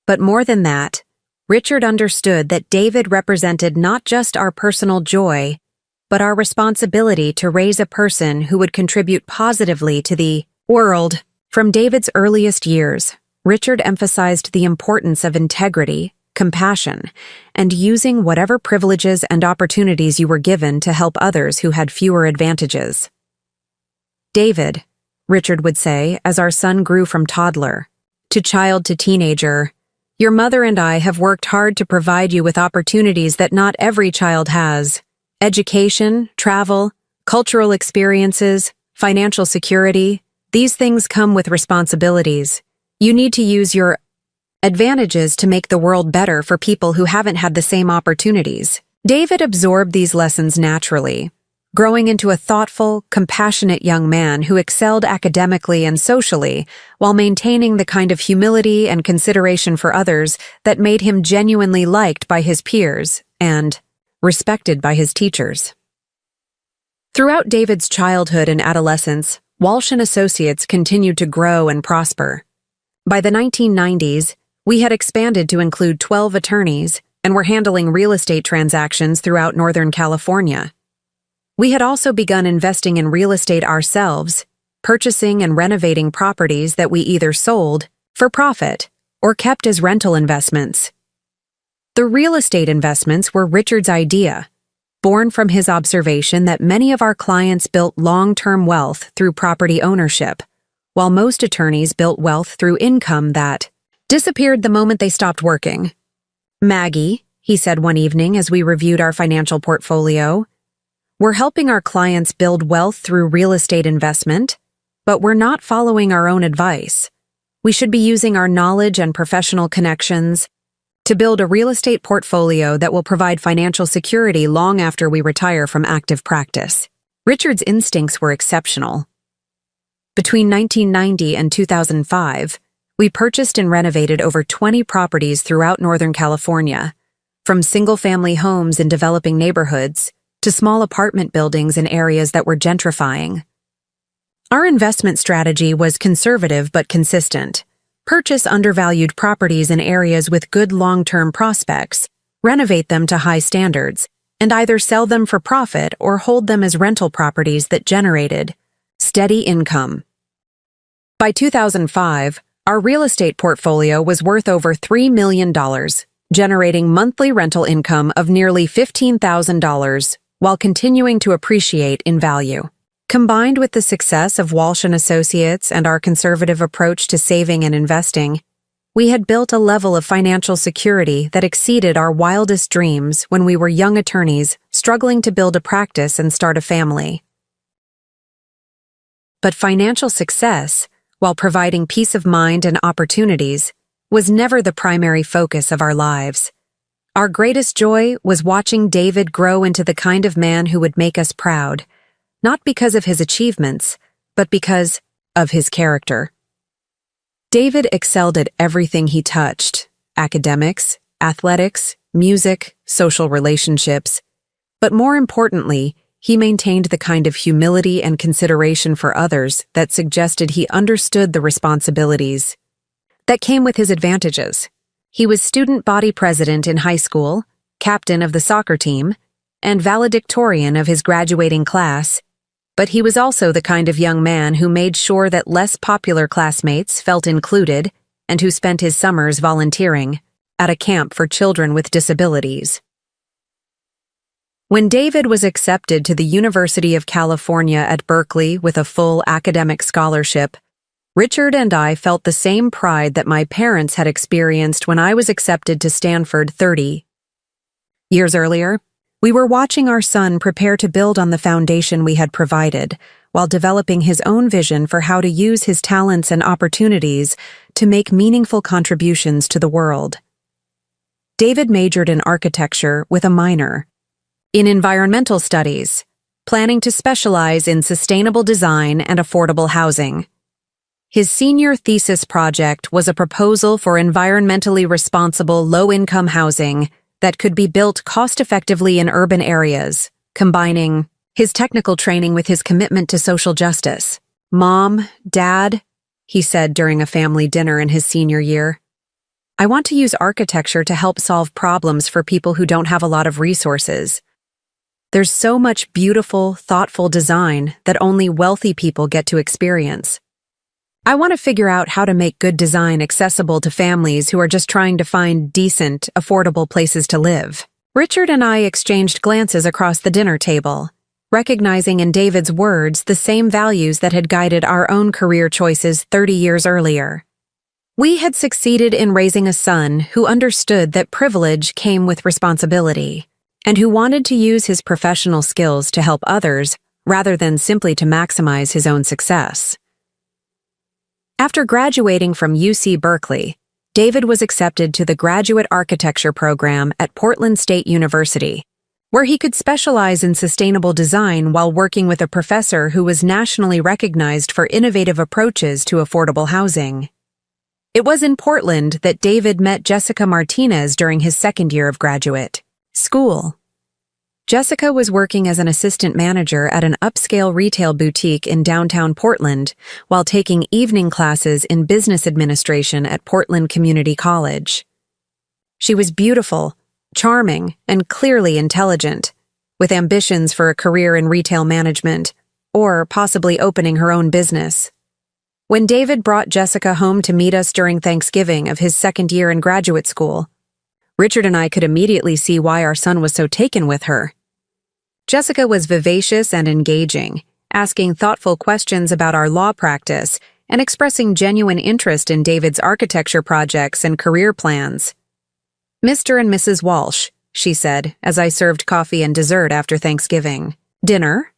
But more than that, Richard understood that David represented not just our personal joy, but our responsibility to raise a person who would contribute positively to the world. From David's earliest years, Richard emphasized the importance of integrity, compassion, and using whatever privileges and opportunities you were given to help others who had fewer advantages. David, Richard would say as our son grew from toddler to child to teenager, your mother and I have worked hard to provide you with opportunities that not every child has. Education, travel, cultural experiences, financial security, these things come with responsibilities. You need to use your advantages to make the world better for people who haven't had the same opportunities. David absorbed these lessons naturally, growing into a thoughtful, compassionate young man who excelled academically and socially while maintaining the kind of humility and consideration for others that made him genuinely liked by his peers and respected by his teachers. Throughout David's childhood and adolescence, Walsh & Associates continued to grow and prosper. By the 1990s, we had expanded to include 12 attorneys and were handling real estate transactions throughout Northern California. We had also begun investing in real estate ourselves, purchasing and renovating properties that we either sold for profit or kept as rental investments. The real estate investments were Richard's idea. born from his observation that many of our clients built long-term wealth through property ownership, while most attorneys built wealth through income that disappeared the moment they stopped working. "Maggie," he said one evening as we reviewed our financial portfolio, "we're helping our clients build wealth through real estate investment, but we're not following our own advice. We should be using our knowledge and professional connections to build a real estate portfolio that will provide financial security long after we retire from active practice." Richard's instincts were exceptional. Between 1990 and 2005, we purchased and renovated over 20 properties throughout Northern California, from single-family homes in developing neighborhoods to small apartment buildings in areas that were gentrifying. Our investment strategy was conservative but consistent. Purchase undervalued properties in areas with good long-term prospects, renovate them to high standards, and either sell them for profit or hold them as rental properties that generated steady income. By 2005, our real estate portfolio was worth over $3 million, generating monthly rental income of nearly $15,000 while continuing to appreciate in value. Combined with the success of Walsh & Associates and our conservative approach to saving and investing, we had built a level of financial security that exceeded our wildest dreams when we were young attorneys struggling to build a practice and start a family. But financial success, while providing peace of mind and opportunities, was never the primary focus of our lives. Our greatest joy was watching David grow into the kind of man who would make us proud, not because of his achievements, but because of his character. David excelled at everything he touched: academics, athletics, music, social relationships. But more importantly, he maintained the kind of humility and consideration for others that suggested he understood the responsibilities that came with his advantages. He was student body president in high school, captain of the soccer team, and valedictorian of his graduating class, but he was also the kind of young man who made sure that less popular classmates felt included and who spent his summers volunteering at a camp for children with disabilities. When David was accepted to the University of California at Berkeley with a full academic scholarship, Richard and I felt the same pride that my parents had experienced when I was accepted to Stanford 30 years earlier. We were watching our son prepare to build on the foundation we had provided, while developing his own vision for how to use his talents and opportunities to make meaningful contributions to the world. David majored in architecture with a minor in environmental studies, planning to specialize in sustainable design and affordable housing. His senior thesis project was a proposal for environmentally responsible low-income housing that could be built cost-effectively in urban areas, combining his technical training with his commitment to social justice. "Mom, Dad," he said during a family dinner in his senior year, "I want to use architecture to help solve problems for people who don't have a lot of resources. There's so much beautiful, thoughtful design that only wealthy people get to experience. I want to figure out how to make good design accessible to families who are just trying to find decent, affordable places to live." Richard and I exchanged glances across the dinner table, recognizing in David's words the same values that had guided our own career choices 30 years earlier. We had succeeded in raising a son who understood that privilege came with responsibility, and who wanted to use his professional skills to help others rather than simply to maximize his own success. After graduating from UC Berkeley, David was accepted to the Graduate Architecture program at Portland State University, where he could specialize in sustainable design while working with a professor who was nationally recognized for innovative approaches to affordable housing. It was in Portland that David met Jessica Martinez during his second year of graduate school. Jessica was working as an assistant manager at an upscale retail boutique in downtown Portland while taking evening classes in business administration at Portland Community College. She was beautiful, charming, and clearly intelligent, with ambitions for a career in retail management or possibly opening her own business. When David brought Jessica home to meet us during Thanksgiving of his second year in graduate school, Richard and I could immediately see why our son was so taken with her. Jessica was vivacious and engaging, asking thoughtful questions about our law practice and expressing genuine interest in David's architecture projects and career plans. "Mr. and Mrs. Walsh," she said as I served coffee and dessert after Thanksgiving. "Dinner?"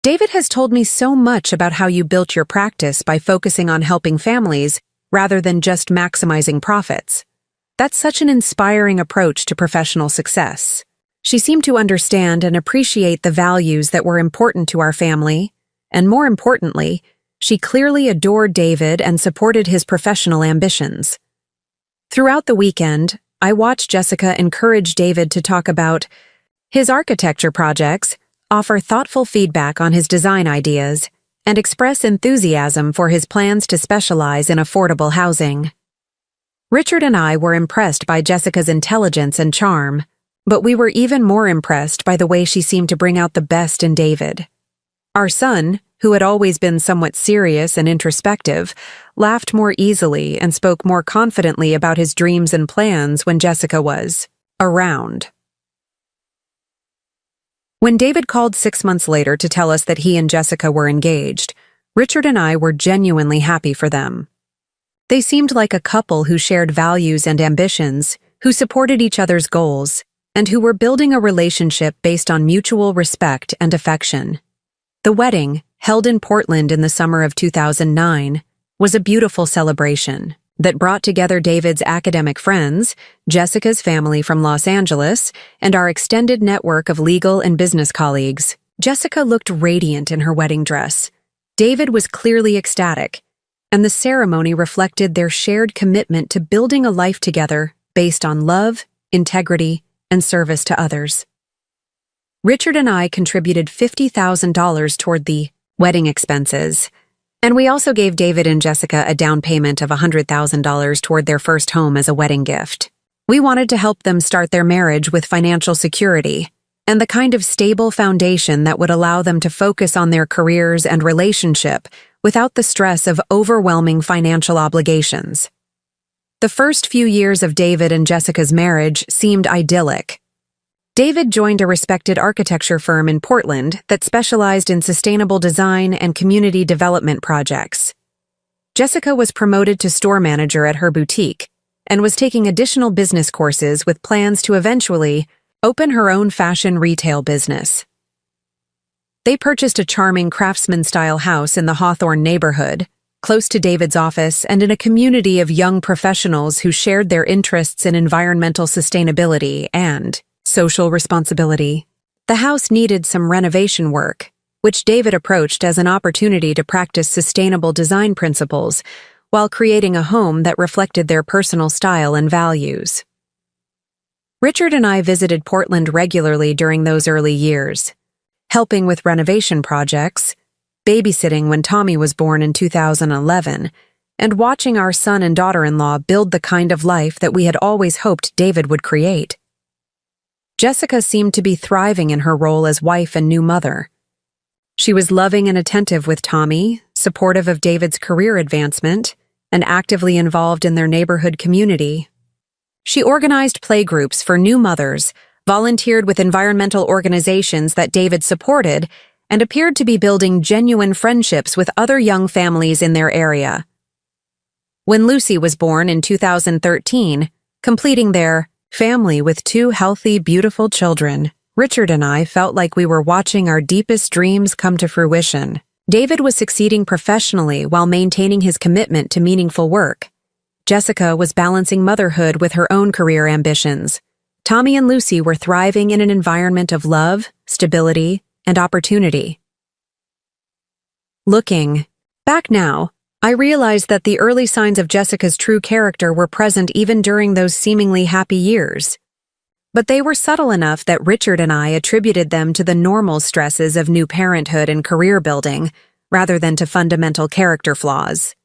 "David has told me so much about how you built your practice by focusing on helping families rather than just maximizing profits. That's such an inspiring approach to professional success." She seemed to understand and appreciate the values that were important to our family, and more importantly, she clearly adored David and supported his professional ambitions. Throughout the weekend, I watched Jessica encourage David to talk about his architecture projects, offer thoughtful feedback on his design ideas, and express enthusiasm for his plans to specialize in affordable housing. Richard and I were impressed by Jessica's intelligence and charm, but we were even more impressed by the way she seemed to bring out the best in David. Our son, who had always been somewhat serious and introspective, laughed more easily and spoke more confidently about his dreams and plans when Jessica was around. When David called 6 months later to tell us that he and Jessica were engaged, Richard and I were genuinely happy for them. They seemed like a couple who shared values and ambitions, who supported each other's goals, and who were building a relationship based on mutual respect and affection. The wedding, held in Portland in the summer of 2009, was a beautiful celebration that brought together David's academic friends, Jessica's family from Los Angeles, and our extended network of legal and business colleagues. Jessica looked radiant in her wedding dress. David was clearly ecstatic, and the ceremony reflected their shared commitment to building a life together based on love, integrity, and service to others. Richard and I contributed $50,000 toward the wedding expenses, and we also gave David and Jessica a down payment of $100,000 toward their first home as a wedding gift. We wanted to help them start their marriage with financial security and the kind of stable foundation that would allow them to focus on their careers and relationship without the stress of overwhelming financial obligations. The first few years of David and Jessica's marriage seemed idyllic. David joined a respected architecture firm in Portland that specialized in sustainable design and community development projects. Jessica was promoted to store manager at her boutique and was taking additional business courses with plans to eventually open her own fashion retail business. They purchased a charming craftsman-style house in the Hawthorne neighborhood, close to David's office and in a community of young professionals who shared their interests in environmental sustainability and social responsibility. The house needed some renovation work, which David approached as an opportunity to practice sustainable design principles while creating a home that reflected their personal style and values. Richard and I visited Portland regularly during those early years, helping with renovation projects, babysitting when Tommy was born in 2011, and watching our son and daughter-in-law build the kind of life that we had always hoped David would create. Jessica seemed to be thriving in her role as wife and new mother. She was loving and attentive with Tommy, supportive of David's career advancement, and actively involved in their neighborhood community. She organized playgroups for new mothers, volunteered with environmental organizations that David supported, and appeared to be building genuine friendships with other young families in their area. When Lucy was born in 2013, completing their family with 2 healthy, beautiful children, Richard and I felt like we were watching our deepest dreams come to fruition. David was succeeding professionally while maintaining his commitment to meaningful work. Jessica was balancing motherhood with her own career ambitions. Tommy and Lucy were thriving in an environment of love, stability, and opportunity. Looking back now, I realized that the early signs of Jessica's true character were present even during those seemingly happy years. But they were subtle enough that Richard and I attributed them to the normal stresses of new parenthood and career building, rather than to fundamental character flaws.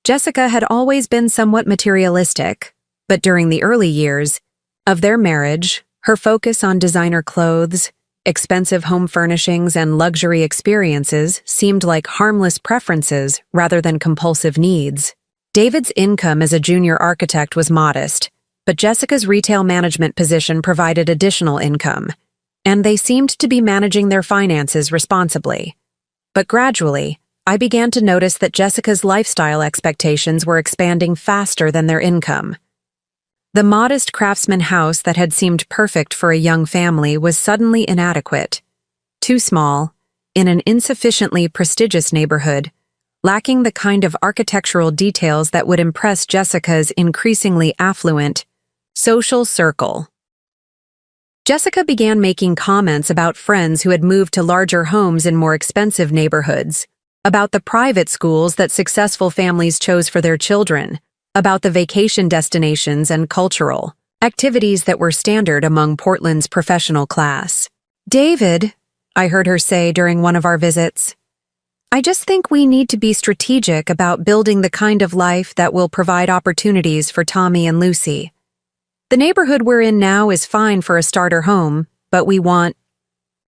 Jessica had always been somewhat materialistic, but during the early years of their marriage, her focus on designer clothes, expensive home furnishings, and luxury experiences seemed like harmless preferences rather than compulsive needs. David's income as a junior architect was modest, but Jessica's retail management position provided additional income, and they seemed to be managing their finances responsibly. But gradually, I began to notice that Jessica's lifestyle expectations were expanding faster than their income. The modest craftsman house that had seemed perfect for a young family was suddenly inadequate, too small, in an insufficiently prestigious neighborhood, lacking the kind of architectural details that would impress Jessica's increasingly affluent social circle. Jessica began making comments about friends who had moved to larger homes in more expensive neighborhoods, about the private schools that successful families chose for their children, about the vacation destinations and cultural activities that were standard among Portland's professional class. "David," I heard her say during one of our visits, "I just think we need to be strategic about building the kind of life that will provide opportunities for Tommy and Lucy. The neighborhood we're in now is fine for a starter home, but we want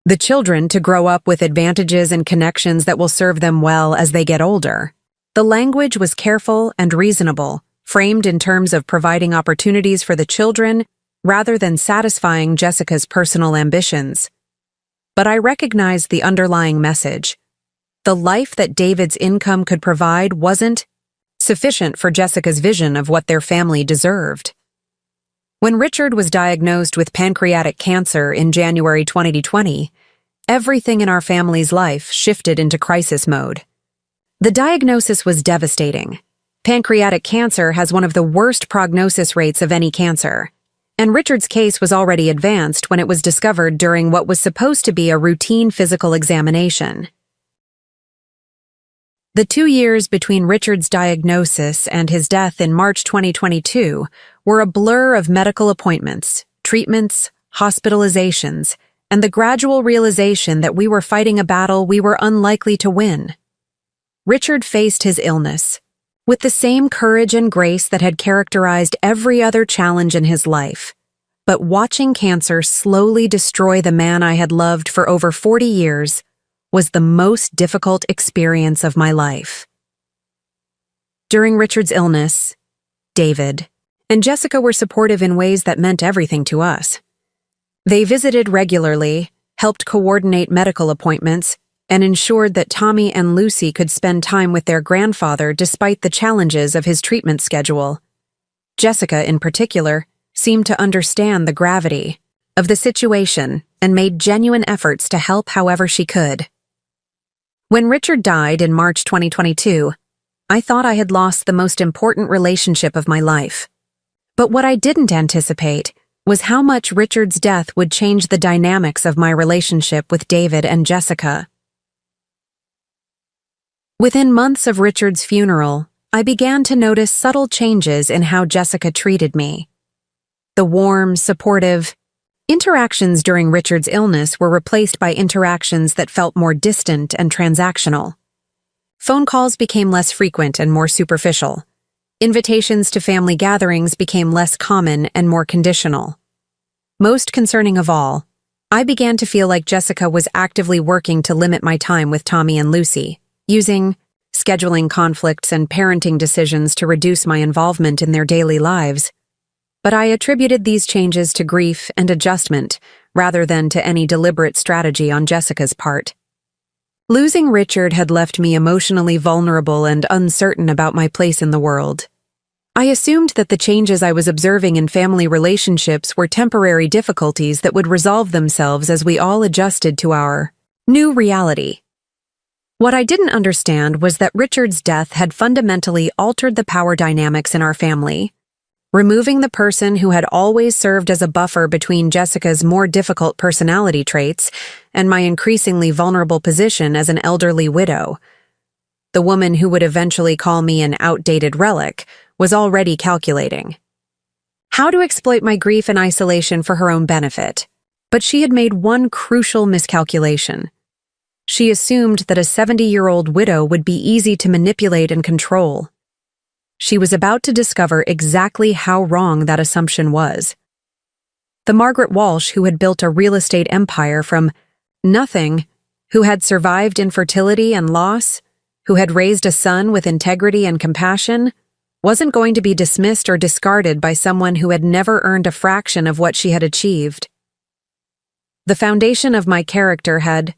the children to grow up with advantages and connections that will serve them well as they get older." The language was careful and reasonable, framed in terms of providing opportunities for the children rather than satisfying Jessica's personal ambitions. But I recognized the underlying message. The life that David's income could provide wasn't sufficient for Jessica's vision of what their family deserved. When Richard was diagnosed with pancreatic cancer in January 2020, everything in our family's life shifted into crisis mode. The diagnosis was devastating. Pancreatic cancer has one of the worst prognosis rates of any cancer, and Richard's case was already advanced when it was discovered during what was supposed to be a routine physical examination. The 2 years between Richard's diagnosis and his death in March 2022 were a blur of medical appointments, treatments, hospitalizations, and the gradual realization that we were fighting a battle we were unlikely to win. Richard faced his illness with the same courage and grace that had characterized every other challenge in his life, but watching cancer slowly destroy the man I had loved for over 40 years was the most difficult experience of my life. During Richard's illness, David and Jessica were supportive in ways that meant everything to us. They visited regularly, helped coordinate medical appointments, and ensured that Tommy and Lucy could spend time with their grandfather despite the challenges of his treatment schedule. Jessica, in particular, seemed to understand the gravity of the situation and made genuine efforts to help however she could. When Richard died in March 2022, I thought I had lost the most important relationship of my life. But what I didn't anticipate was how much Richard's death would change the dynamics of my relationship with David and Jessica. Within months of Richard's funeral, I began to notice subtle changes in how Jessica treated me. The warm, supportive interactions during Richard's illness were replaced by interactions that felt more distant and transactional. Phone calls became less frequent and more superficial. Invitations to family gatherings became less common and more conditional. Most concerning of all, I began to feel like Jessica was actively working to limit my time with Tommy and Lucy, using scheduling conflicts and parenting decisions to reduce my involvement in their daily lives. But I attributed these changes to grief and adjustment rather than to any deliberate strategy on Jessica's part. Losing Richard had left me emotionally vulnerable and uncertain about my place in the world. I assumed that the changes I was observing in family relationships were temporary difficulties that would resolve themselves as we all adjusted to our new reality. What I didn't understand was that Richard's death had fundamentally altered the power dynamics in our family, removing the person who had always served as a buffer between Jessica's more difficult personality traits and my increasingly vulnerable position as an elderly widow. The woman who would eventually call me an outdated relic was already calculating how to exploit my grief and isolation for her own benefit. But she had made one crucial miscalculation. She assumed that a 70-year-old widow would be easy to manipulate and control. She was about to discover exactly how wrong that assumption was. The Margaret Walsh who had built a real estate empire from nothing, who had survived infertility and loss, who had raised a son with integrity and compassion, wasn't going to be dismissed or discarded by someone who had never earned a fraction of what she had achieved. The foundation of my character had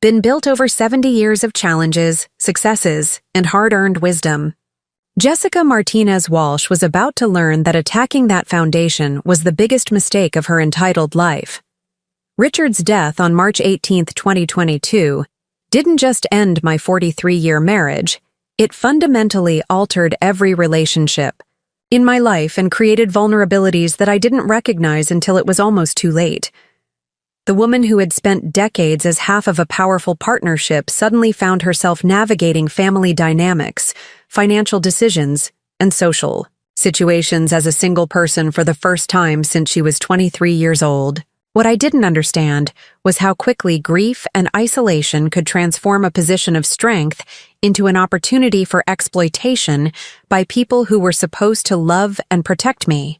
been built over 70 years of challenges, successes, and hard-earned wisdom. Jessica Martinez Walsh was about to learn that attacking that foundation was the biggest mistake of her entitled life. Richard's death on March 18, 2022, didn't just end my 43-year marriage, it fundamentally altered every relationship in my life and created vulnerabilities that I didn't recognize until it was almost too late. The woman who had spent decades as half of a powerful partnership suddenly found herself navigating family dynamics, financial decisions, and social situations as a single person for the first time since she was 23 years old. What I didn't understand was how quickly grief and isolation could transform a position of strength into an opportunity for exploitation by people who were supposed to love and protect me.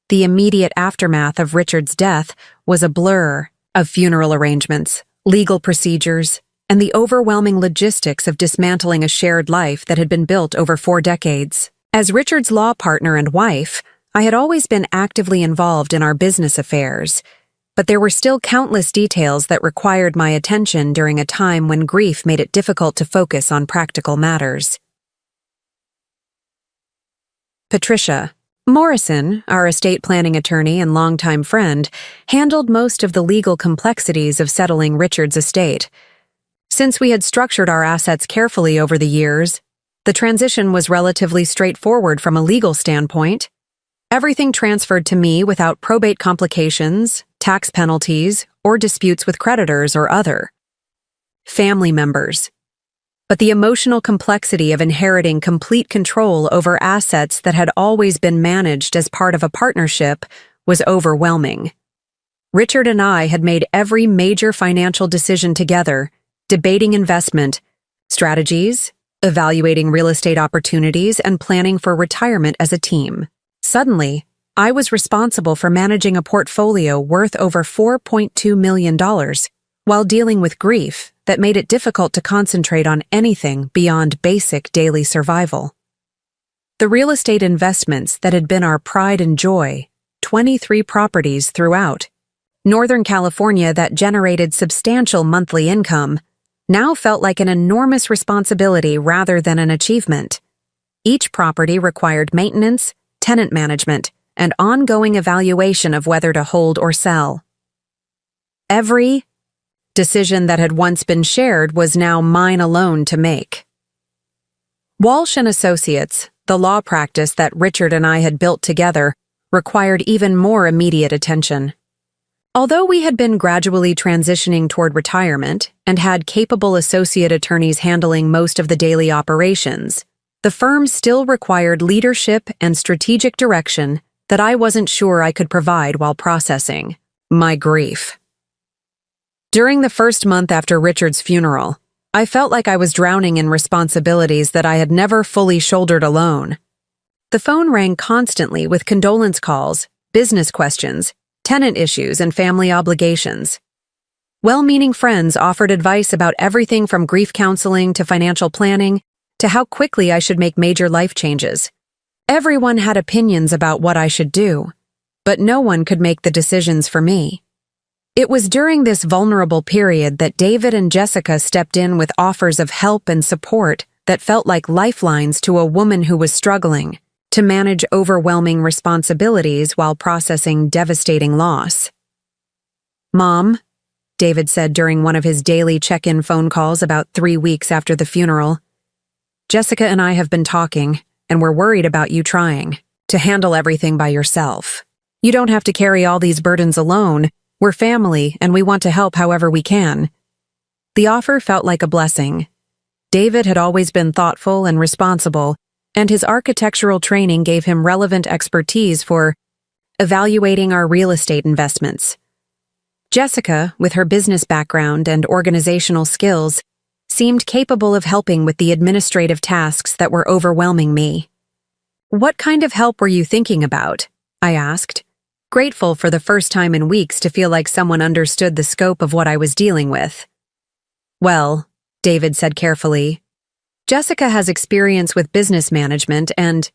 The immediate aftermath of Richard's death was a blur of funeral arrangements, legal procedures, and the overwhelming logistics of dismantling a shared life that had been built over 4 decades. As Richard's law partner and wife, I had always been actively involved in our business affairs, but there were still countless details that required my attention during a time when grief made it difficult to focus on practical matters. Patricia Morrison, our estate planning attorney and longtime friend, handled most of the legal complexities of settling Richard's estate. Since we had structured our assets carefully over the years, the transition was relatively straightforward from a legal standpoint. Everything transferred to me without probate complications, tax penalties, or disputes with creditors or other family members. But the emotional complexity of inheriting complete control over assets that had always been managed as part of a partnership was overwhelming. Richard and I had made every major financial decision together, debating investment strategies, evaluating real estate opportunities, and planning for retirement as a team. Suddenly, I was responsible for managing a portfolio worth over $4.2 million, while dealing with grief that made it difficult to concentrate on anything beyond basic daily survival. The real estate investments that had been our pride and joy, 23 properties throughout Northern California that generated substantial monthly income, now felt like an enormous responsibility rather than an achievement. Each property required maintenance, tenant management, and ongoing evaluation of whether to hold or sell. Every decision that had once been shared was now mine alone to make. Walsh & Associates, the law practice that Richard and I had built together, required even more immediate attention. Although we had been gradually transitioning toward retirement and had capable associate attorneys handling most of the daily operations, the firm still required leadership and strategic direction that I wasn't sure I could provide while processing my grief. During the first month after Richard's funeral, I felt like I was drowning in responsibilities that I had never fully shouldered alone. The phone rang constantly with condolence calls, business questions, tenant issues, and family obligations. Well-meaning friends offered advice about everything from grief counseling to financial planning to how quickly I should make major life changes. Everyone had opinions about what I should do, but no one could make the decisions for me. It was during this vulnerable period that David and Jessica stepped in with offers of help and support that felt like lifelines to a woman who was struggling to manage overwhelming responsibilities while processing devastating loss. "Mom," David said during one of his daily check-in phone calls about 3 weeks after the funeral, "Jessica and I have been talking, and we're worried about you trying to handle everything by yourself. You don't have to carry all these burdens alone. We're family, and we want to help however we can." The offer felt like a blessing. David had always been thoughtful and responsible, and his architectural training gave him relevant expertise for evaluating our real estate investments. Jessica, with her business background and organizational skills, seemed capable of helping with the administrative tasks that were overwhelming me. "What kind of help were you thinking about?" I asked, grateful for the first time in weeks to feel like someone understood the scope of what I was dealing with. "Well," David said carefully, "Jessica has experience with business management and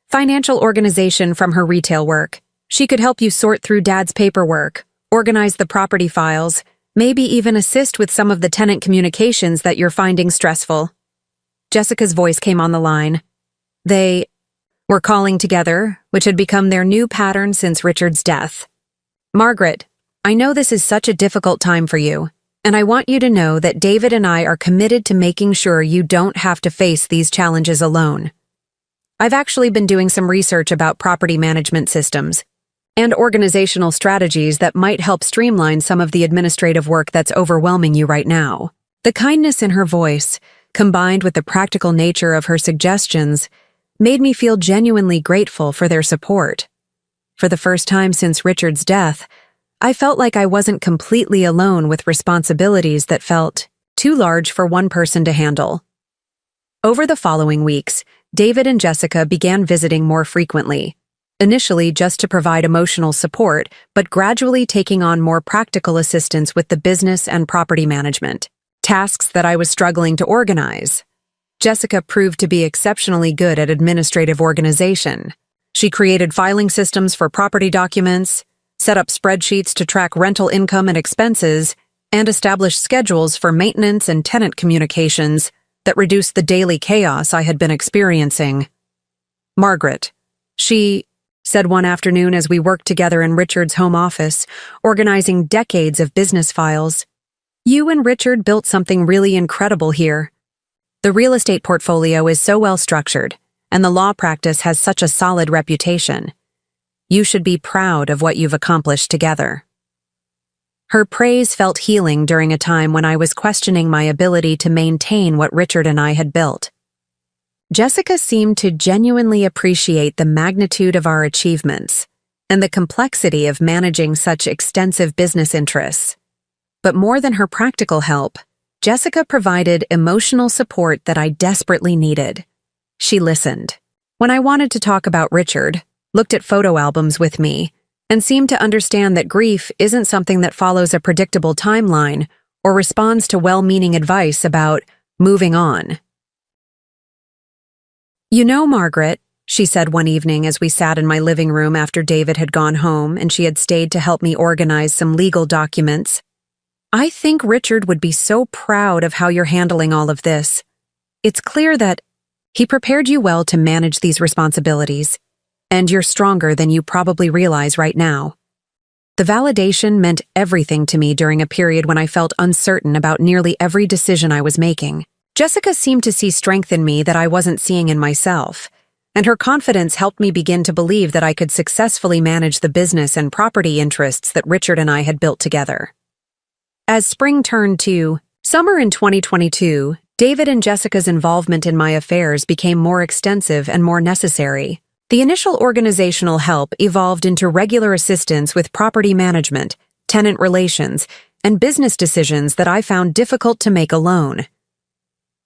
financial organization from her retail work. She could help you sort through Dad's paperwork, organize the property files, maybe even assist with some of the tenant communications that you're finding stressful. Jessica's voice came on the line. They were calling together, which had become their new pattern since Richard's death. Margaret, I know this is such a difficult time for you, and I want you to know that David and I are committed to making sure you don't have to face these challenges alone. I've actually been doing some research about property management systems and organizational strategies that might help streamline some of the administrative work that's overwhelming you right now. The kindness in her voice, combined with the practical nature of her suggestions, made me feel genuinely grateful for their support. For the first time since Richard's death, I felt like I wasn't completely alone with responsibilities that felt too large for one person to handle. Over the following weeks, David and Jessica began visiting more frequently, initially just to provide emotional support, but gradually taking on more practical assistance with the business and property management, tasks that I was struggling to organize. Jessica proved to be exceptionally good at administrative organization. She created filing systems for property documents, set up spreadsheets to track rental income and expenses, and established schedules for maintenance and tenant communications that reduced the daily chaos I had been experiencing. Margaret, she said one afternoon as we worked together in Richard's home office, organizing decades of business files, you and Richard built something really incredible here. The real estate portfolio is so well structured, and the law practice has such a solid reputation. You should be proud of what you've accomplished together. Her praise felt healing during a time when I was questioning my ability to maintain what Richard and I had built. Jessica seemed to genuinely appreciate the magnitude of our achievements and the complexity of managing such extensive business interests. But more than her practical help, Jessica provided emotional support that I desperately needed. She listened. When I wanted to talk about Richard, looked at photo albums with me, and seemed to understand that grief isn't something that follows a predictable timeline or responds to well-meaning advice about moving on. You know, Margaret, she said one evening as we sat in my living room after David had gone home and she had stayed to help me organize some legal documents, I think Richard would be so proud of how you're handling all of this. It's clear that he prepared you well to manage these responsibilities, and you're stronger than you probably realize right now. The validation meant everything to me during a period when I felt uncertain about nearly every decision I was making. Jessica seemed to see strength in me that I wasn't seeing in myself, and her confidence helped me begin to believe that I could successfully manage the business and property interests that Richard and I had built together. As spring turned to summer in 2022, David and Jessica's involvement in my affairs became more extensive and more necessary. The initial organizational help evolved into regular assistance with property management, tenant relations, and business decisions that I found difficult to make alone.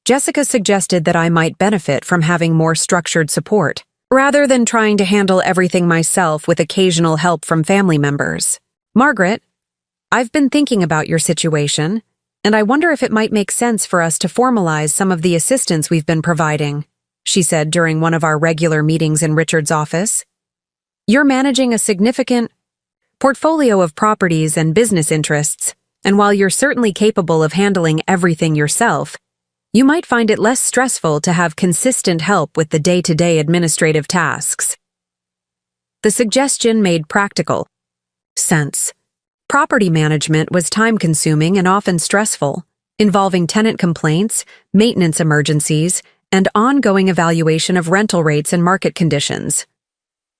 Jessica suggested that I might benefit from having more structured support, rather than trying to handle everything myself with occasional help from family members. Margaret, I've been thinking about your situation, and I wonder if it might make sense for us to formalize some of the assistance we've been providing, she said during one of our regular meetings in Richard's office. You're managing a significant portfolio of properties and business interests, and while you're certainly capable of handling everything yourself, you might find it less stressful to have consistent help with the day-to-day administrative tasks. The suggestion made practical sense. Property management was time-consuming and often stressful, involving tenant complaints, maintenance emergencies, and ongoing evaluation of rental rates and market conditions.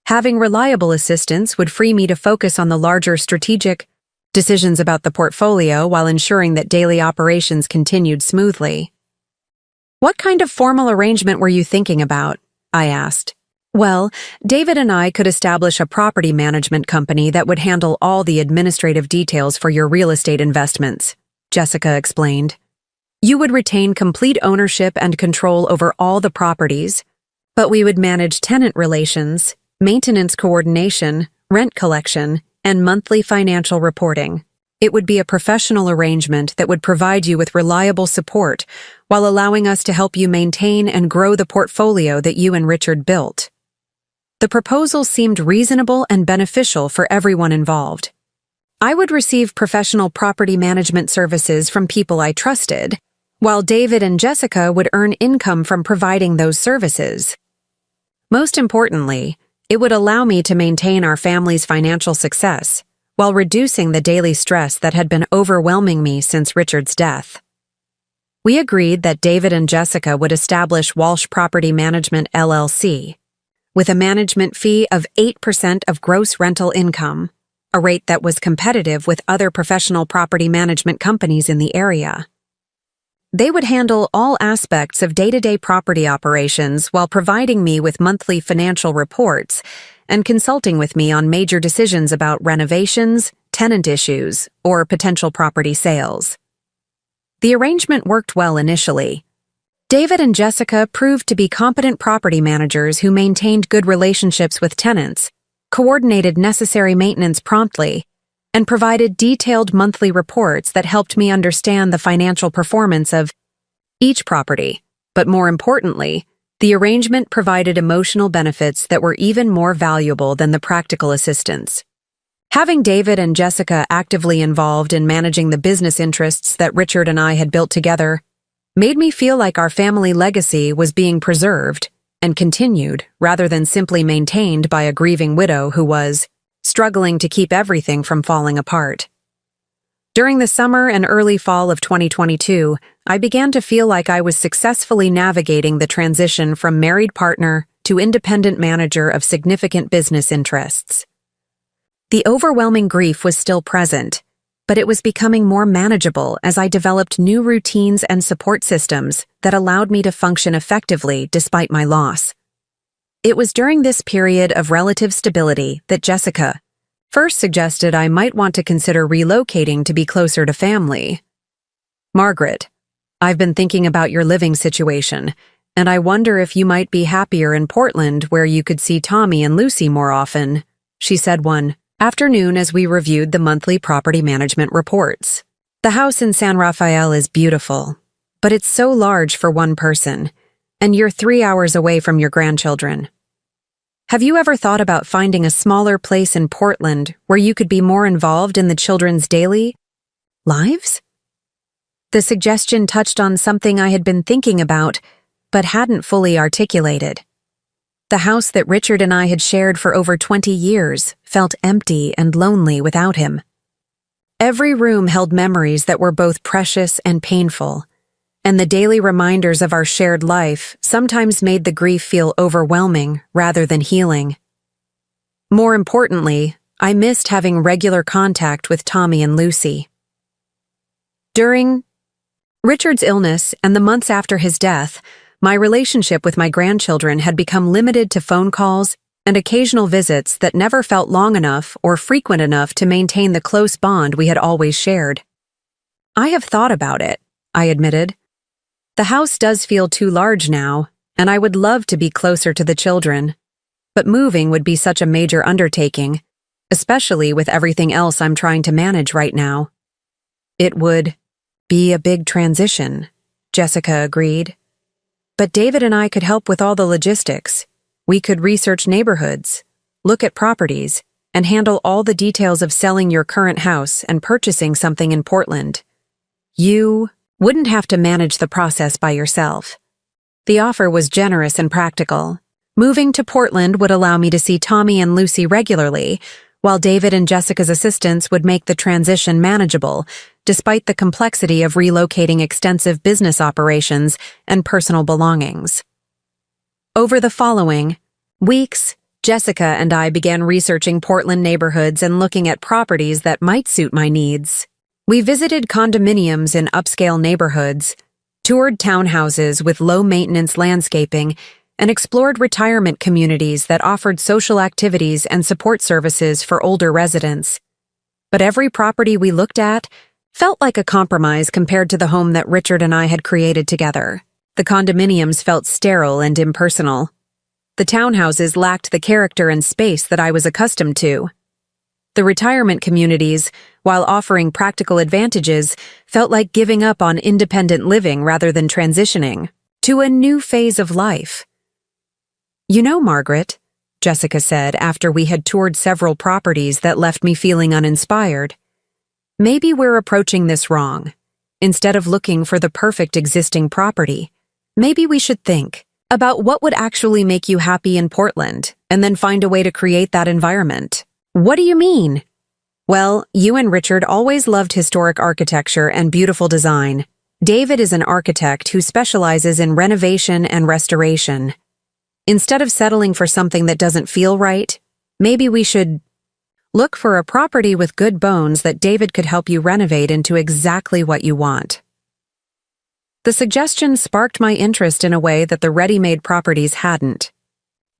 Having reliable assistance would free me to focus on the larger strategic decisions about the portfolio while ensuring that daily operations continued smoothly. What kind of formal arrangement were you thinking about? I asked. Well, David and I could establish a property management company that would handle all the administrative details for your real estate investments, Jessica explained. You would retain complete ownership and control over all the properties, but we would manage tenant relations, maintenance coordination, rent collection, and monthly financial reporting. It would be a professional arrangement that would provide you with reliable support while allowing us to help you maintain and grow the portfolio that you and Richard built. The proposal seemed reasonable and beneficial for everyone involved. I would receive professional property management services from people I trusted, while David and Jessica would earn income from providing those services. Most importantly, it would allow me to maintain our family's financial success while reducing the daily stress that had been overwhelming me since Richard's death. We agreed that David and Jessica would establish Walsh Property Management LLC, with a management fee of 8% of gross rental income, a rate that was competitive with other professional property management companies in the area. They would handle all aspects of day-to-day property operations while providing me with monthly financial reports and consulting with me on major decisions about renovations, tenant issues, or potential property sales. The arrangement worked well initially. David and Jessica proved to be competent property managers who maintained good relationships with tenants, coordinated necessary maintenance promptly, and provided detailed monthly reports that helped me understand the financial performance of each property. But more importantly, the arrangement provided emotional benefits that were even more valuable than the practical assistance. Having David and Jessica actively involved in managing the business interests that Richard and I had built together made me feel like our family legacy was being preserved and continued rather than simply maintained by a grieving widow who was struggling to keep everything from falling apart. During the summer and early fall of 2022, I began to feel like I was successfully navigating the transition from married partner to independent manager of significant business interests. The overwhelming grief was still present, but it was becoming more manageable as I developed new routines and support systems that allowed me to function effectively despite my loss. It was during this period of relative stability that Jessica first suggested I might want to consider relocating to be closer to family. "Margaret, I've been thinking about your living situation, and I wonder if you might be happier in Portland where you could see Tommy and Lucy more often," she said one afternoon as we reviewed the monthly property management reports. "The house in San Rafael is beautiful, but it's so large for one person, and you're 3 hours away from your grandchildren. Have you ever thought about finding a smaller place in Portland where you could be more involved in the children's daily lives?" The suggestion touched on something I had been thinking about, but hadn't fully articulated. The house that Richard and I had shared for over 20 years felt empty and lonely without him. Every room held memories that were both precious and painful, and the daily reminders of our shared life sometimes made the grief feel overwhelming rather than healing. More importantly, I missed having regular contact with Tommy and Lucy. During Richard's illness and the months after his death, my relationship with my grandchildren had become limited to phone calls and occasional visits that never felt long enough or frequent enough to maintain the close bond we had always shared. "I have thought about it," I admitted. "The house does feel too large now, and I would love to be closer to the children. But moving would be such a major undertaking, especially with everything else I'm trying to manage right now." "It would be a big transition," Jessica agreed. "But David and I could help with all the logistics. We could research neighborhoods, look at properties, and handle all the details of selling your current house and purchasing something in Portland. You wouldn't have to manage the process by yourself." The offer was generous and practical. Moving to Portland would allow me to see Tommy and Lucy regularly, while David and Jessica's assistance would make the transition manageable, despite the complexity of relocating extensive business operations and personal belongings. Over the following weeks, Jessica and I began researching Portland neighborhoods and looking at properties that might suit my needs. We visited condominiums in upscale neighborhoods, toured townhouses with low-maintenance landscaping, and explored retirement communities that offered social activities and support services for older residents. But every property we looked at felt like a compromise compared to the home that Richard and I had created together. The condominiums felt sterile and impersonal. The townhouses lacked the character and space that I was accustomed to. The retirement communities, while offering practical advantages, felt like giving up on independent living rather than transitioning to a new phase of life. "You know, Margaret," Jessica said after we had toured several properties that left me feeling uninspired, Maybe we're approaching this wrong. Instead of looking for the perfect existing property, maybe we should think about what would actually make you happy in Portland, and then find a way to create that environment. What do you mean? Well, you and Richard always loved historic architecture and beautiful design. David is an architect who specializes in renovation and restoration. Instead of settling for something that doesn't feel right, maybe we should look for a property with good bones that David could help you renovate into exactly what you want. The suggestion sparked my interest in a way that the ready-made properties hadn't.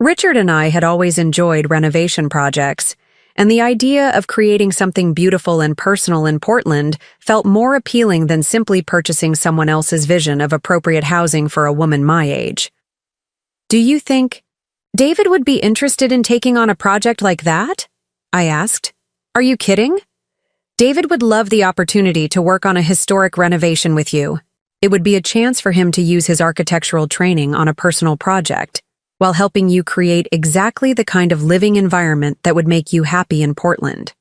Richard and I had always enjoyed renovation projects, and the idea of creating something beautiful and personal in Portland felt more appealing than simply purchasing someone else's vision of appropriate housing for a woman my age. Do you think David would be interested in taking on a project like that? I asked. Are you kidding? David would love the opportunity to work on a historic renovation with you. It would be a chance for him to use his architectural training on a personal project, while helping you create exactly the kind of living environment that would make you happy in Portland.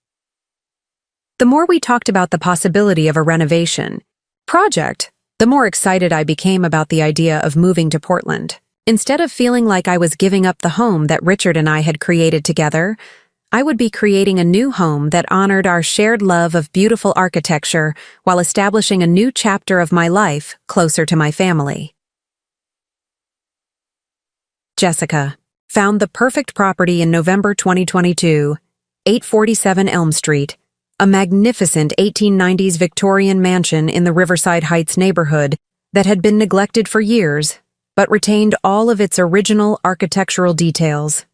The more we talked about the possibility of a renovation project, the more excited I became about the idea of moving to Portland. Instead of feeling like I was giving up the home that Richard and I had created together, I would be creating a new home that honored our shared love of beautiful architecture while establishing a new chapter of my life closer to my family. Jessica found the perfect property in November 2022, 847 Elm Street, a magnificent 1890s Victorian mansion in the Riverside Heights neighborhood that had been neglected for years, but retained all of its original architectural details.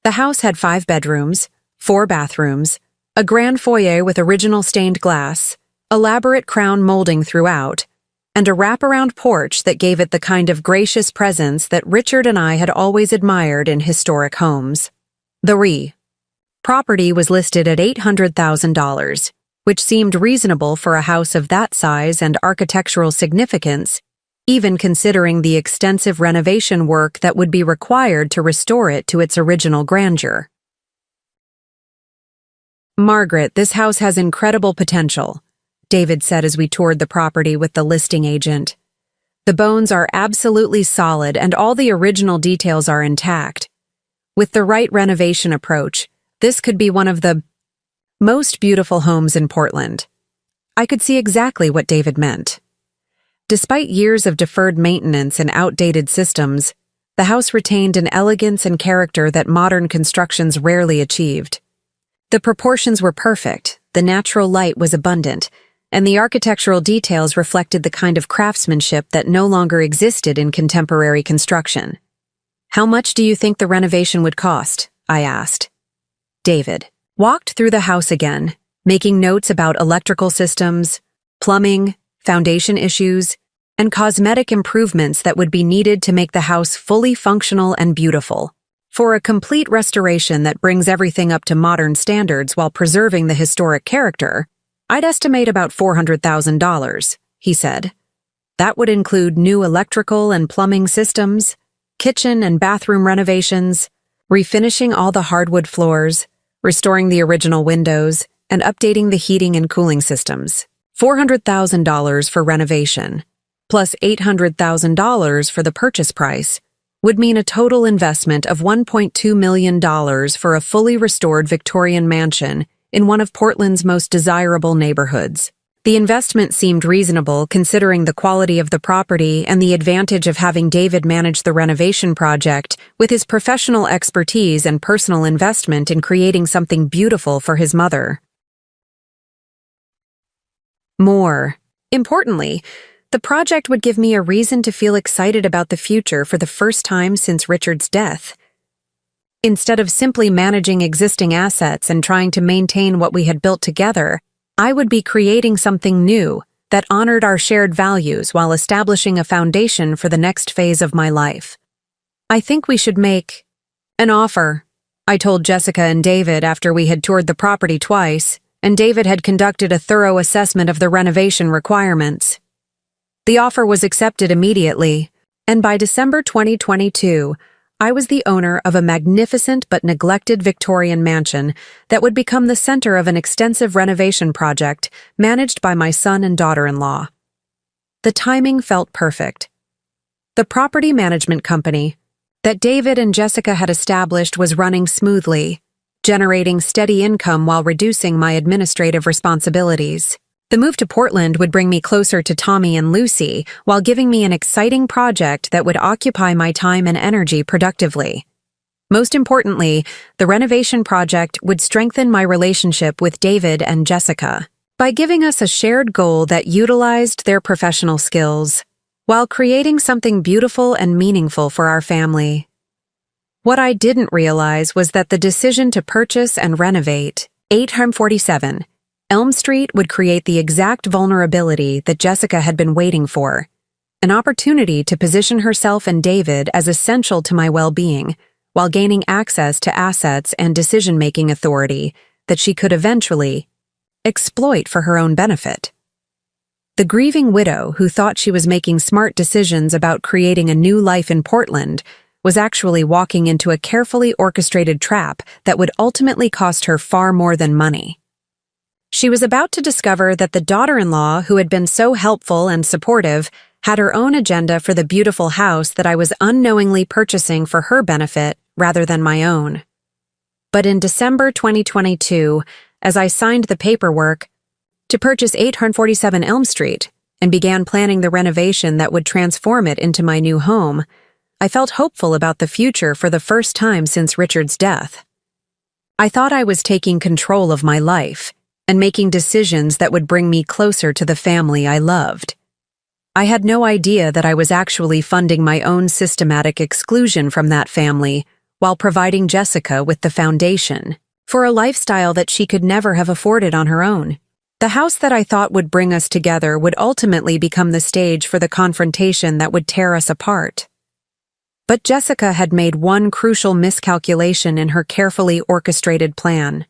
The house had 5 bedrooms, 4 bathrooms, a grand foyer with original stained glass, elaborate crown molding throughout, and a wraparound porch that gave it the kind of gracious presence that Richard and I had always admired in historic homes. The property was listed at $800,000, which seemed reasonable for a house of that size and architectural significance, even considering the extensive renovation work that would be required to restore it to its original grandeur. Margaret, this house has incredible potential, David said as we toured the property with the listing agent. The bones are absolutely solid and all the original details are intact. With the right renovation approach, this could be one of the most beautiful homes in Portland. I could see exactly what David meant. Despite years of deferred maintenance and outdated systems, the house retained an elegance and character that modern constructions rarely achieved. The proportions were perfect, the natural light was abundant, and the architectural details reflected the kind of craftsmanship that no longer existed in contemporary construction. How much do you think the renovation would cost? I asked. David walked through the house again, making notes about electrical systems, plumbing, foundation issues, and cosmetic improvements that would be needed to make the house fully functional and beautiful. For a complete restoration that brings everything up to modern standards while preserving the historic character, I'd estimate about $400,000, he said. That would include new electrical and plumbing systems, kitchen and bathroom renovations, refinishing all the hardwood floors, restoring the original windows, and updating the heating and cooling systems. $400,000 for renovation, plus $800,000 for the purchase price, would mean a total investment of $1.2 million for a fully restored Victorian mansion in one of Portland's most desirable neighborhoods. The investment seemed reasonable considering the quality of the property and the advantage of having David manage the renovation project with his professional expertise and personal investment in creating something beautiful for his mother. More importantly, the project would give me a reason to feel excited about the future for the first time since Richard's death. Instead of simply managing existing assets and trying to maintain what we had built together, I would be creating something new that honored our shared values while establishing a foundation for the next phase of my life. I think we should make an offer, I told Jessica and David after we had toured the property twice, and David had conducted a thorough assessment of the renovation requirements. The offer was accepted immediately, and by December 2022, I was the owner of a magnificent but neglected Victorian mansion that would become the center of an extensive renovation project managed by my son and daughter-in-law. The timing felt perfect. The property management company that David and Jessica had established was running smoothly, generating steady income while reducing my administrative responsibilities. The move to Portland would bring me closer to Tommy and Lucy while giving me an exciting project that would occupy my time and energy productively. Most importantly, the renovation project would strengthen my relationship with David and Jessica by giving us a shared goal that utilized their professional skills while creating something beautiful and meaningful for our family. What I didn't realize was that the decision to purchase and renovate 847 Elm Street would create the exact vulnerability that Jessica had been waiting for, an opportunity to position herself and David as essential to my well-being, while gaining access to assets and decision-making authority that she could eventually exploit for her own benefit. The grieving widow who thought she was making smart decisions about creating a new life in Portland was actually walking into a carefully orchestrated trap that would ultimately cost her far more than money. She was about to discover that the daughter-in-law who had been so helpful and supportive had her own agenda for the beautiful house that I was unknowingly purchasing for her benefit rather than my own. But in December 2022, as I signed the paperwork to purchase 847 Elm Street and began planning the renovation that would transform it into my new home, I felt hopeful about the future for the first time since Richard's death. I thought I was taking control of my life and making decisions that would bring me closer to the family I loved. I had no idea that I was actually funding my own systematic exclusion from that family while providing Jessica with the foundation for a lifestyle that she could never have afforded on her own. The house that I thought would bring us together would ultimately become the stage for the confrontation that would tear us apart. But Jessica had made one crucial miscalculation in her carefully orchestrated plan.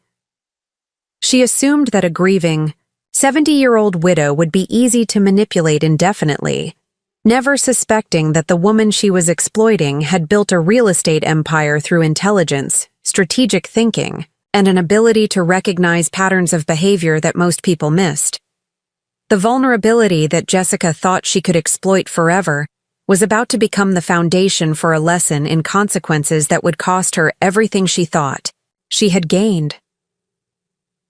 She assumed that a grieving, 70-year-old widow would be easy to manipulate indefinitely, never suspecting that the woman she was exploiting had built a real estate empire through intelligence, strategic thinking, and an ability to recognize patterns of behavior that most people missed. The vulnerability that Jessica thought she could exploit forever was about to become the foundation for a lesson in consequences that would cost her everything she thought she had gained.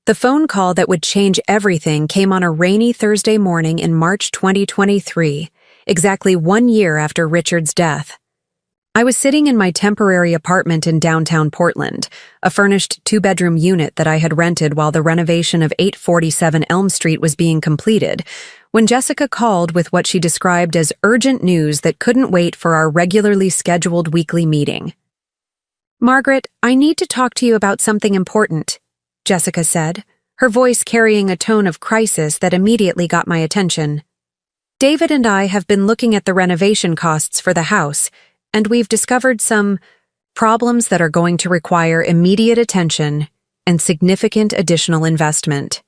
The phone call that would change everything came on a rainy Thursday morning in March 2023, exactly 1 year after Richard's death. I was sitting in my temporary apartment in downtown Portland, a furnished 2-bedroom unit that I had rented while the renovation of 847 Elm Street was being completed, when Jessica called with what she described as urgent news that couldn't wait for our regularly scheduled weekly meeting. "Margaret, I need to talk to you about something important," Jessica said, her voice carrying a tone of crisis that immediately got my attention. "David and I have been looking at the renovation costs for the house, and we've discovered some problems that are going to require immediate attention and significant additional investment."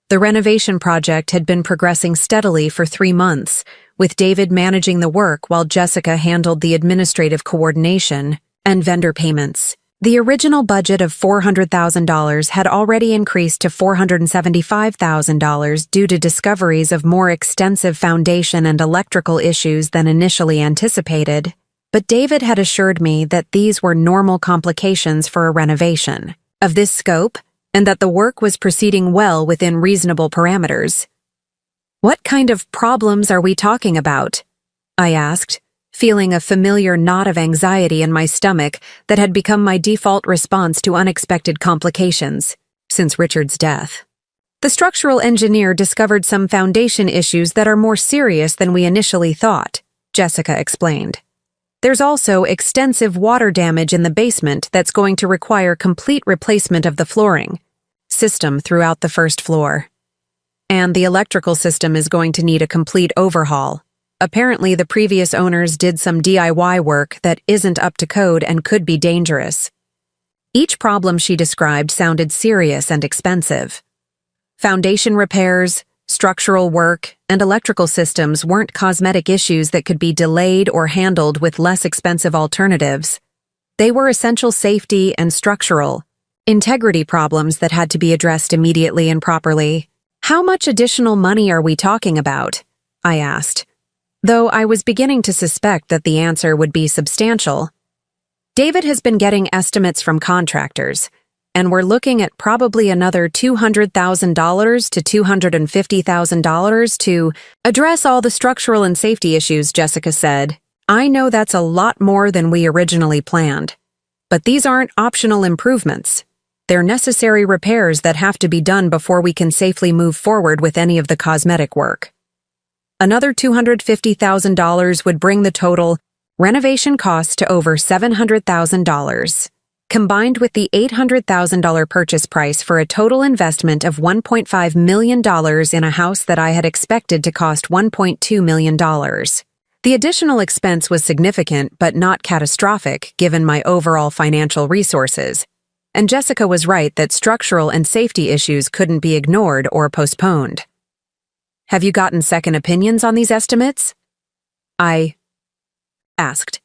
The renovation project had been progressing steadily for 3 months, with David managing the work while Jessica handled the administrative coordination and vendor payments. The original budget of $400,000 had already increased to $475,000 due to discoveries of more extensive foundation and electrical issues than initially anticipated, but David had assured me that these were normal complications for a renovation of this scope and that the work was proceeding well within reasonable parameters. "What kind of problems are we talking about?" I asked, feeling a familiar knot of anxiety in my stomach that had become my default response to unexpected complications since Richard's death. "The structural engineer discovered some foundation issues that are more serious than we initially thought," Jessica explained. "There's also extensive water damage in the basement that's going to require complete replacement of the flooring system throughout the first floor. And the electrical system is going to need a complete overhaul. Apparently, the previous owners did some DIY work that isn't up to code and could be dangerous." Each problem she described sounded serious and expensive. Foundation repairs, structural work, and electrical systems weren't cosmetic issues that could be delayed or handled with less expensive alternatives. They were essential safety and structural integrity problems that had to be addressed immediately and properly. "How much additional money are we talking about?" I asked, though I was beginning to suspect that the answer would be substantial. "David has been getting estimates from contractors, and we're looking at probably another $200,000 to $250,000 to address all the structural and safety issues," Jessica said. "I know that's a lot more than we originally planned. But these aren't optional improvements. They're necessary repairs that have to be done before we can safely move forward with any of the cosmetic work." Another $250,000 would bring the total renovation costs to over $700,000. Combined with the $800,000 purchase price for a total investment of $1.5 million in a house that I had expected to cost $1.2 million. The additional expense was significant but not catastrophic given my overall financial resources, and Jessica was right that structural and safety issues couldn't be ignored or postponed. "Have you gotten second opinions on these estimates?" I asked.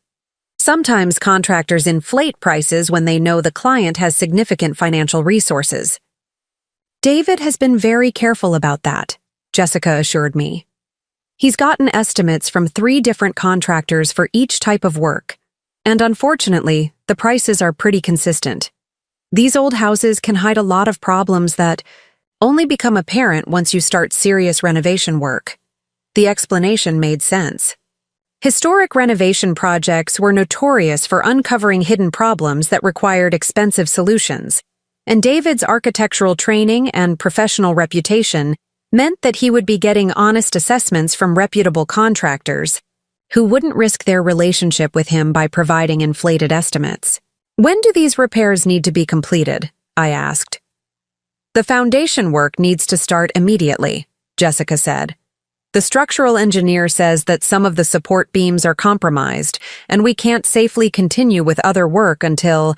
Sometimes contractors inflate prices when they know the client has significant financial resources. "David has been very careful about that," Jessica assured me. "He's gotten estimates from 3 different contractors for each type of work, and unfortunately, the prices are pretty consistent. These old houses can hide a lot of problems that only become apparent once you start serious renovation work." The explanation made sense. Historic renovation projects were notorious for uncovering hidden problems that required expensive solutions, and David's architectural training and professional reputation meant that he would be getting honest assessments from reputable contractors who wouldn't risk their relationship with him by providing inflated estimates. "When do these repairs need to be completed?" I asked. "The foundation work needs to start immediately," Jessica said. "The structural engineer says that some of the support beams are compromised, and we can't safely continue with other work until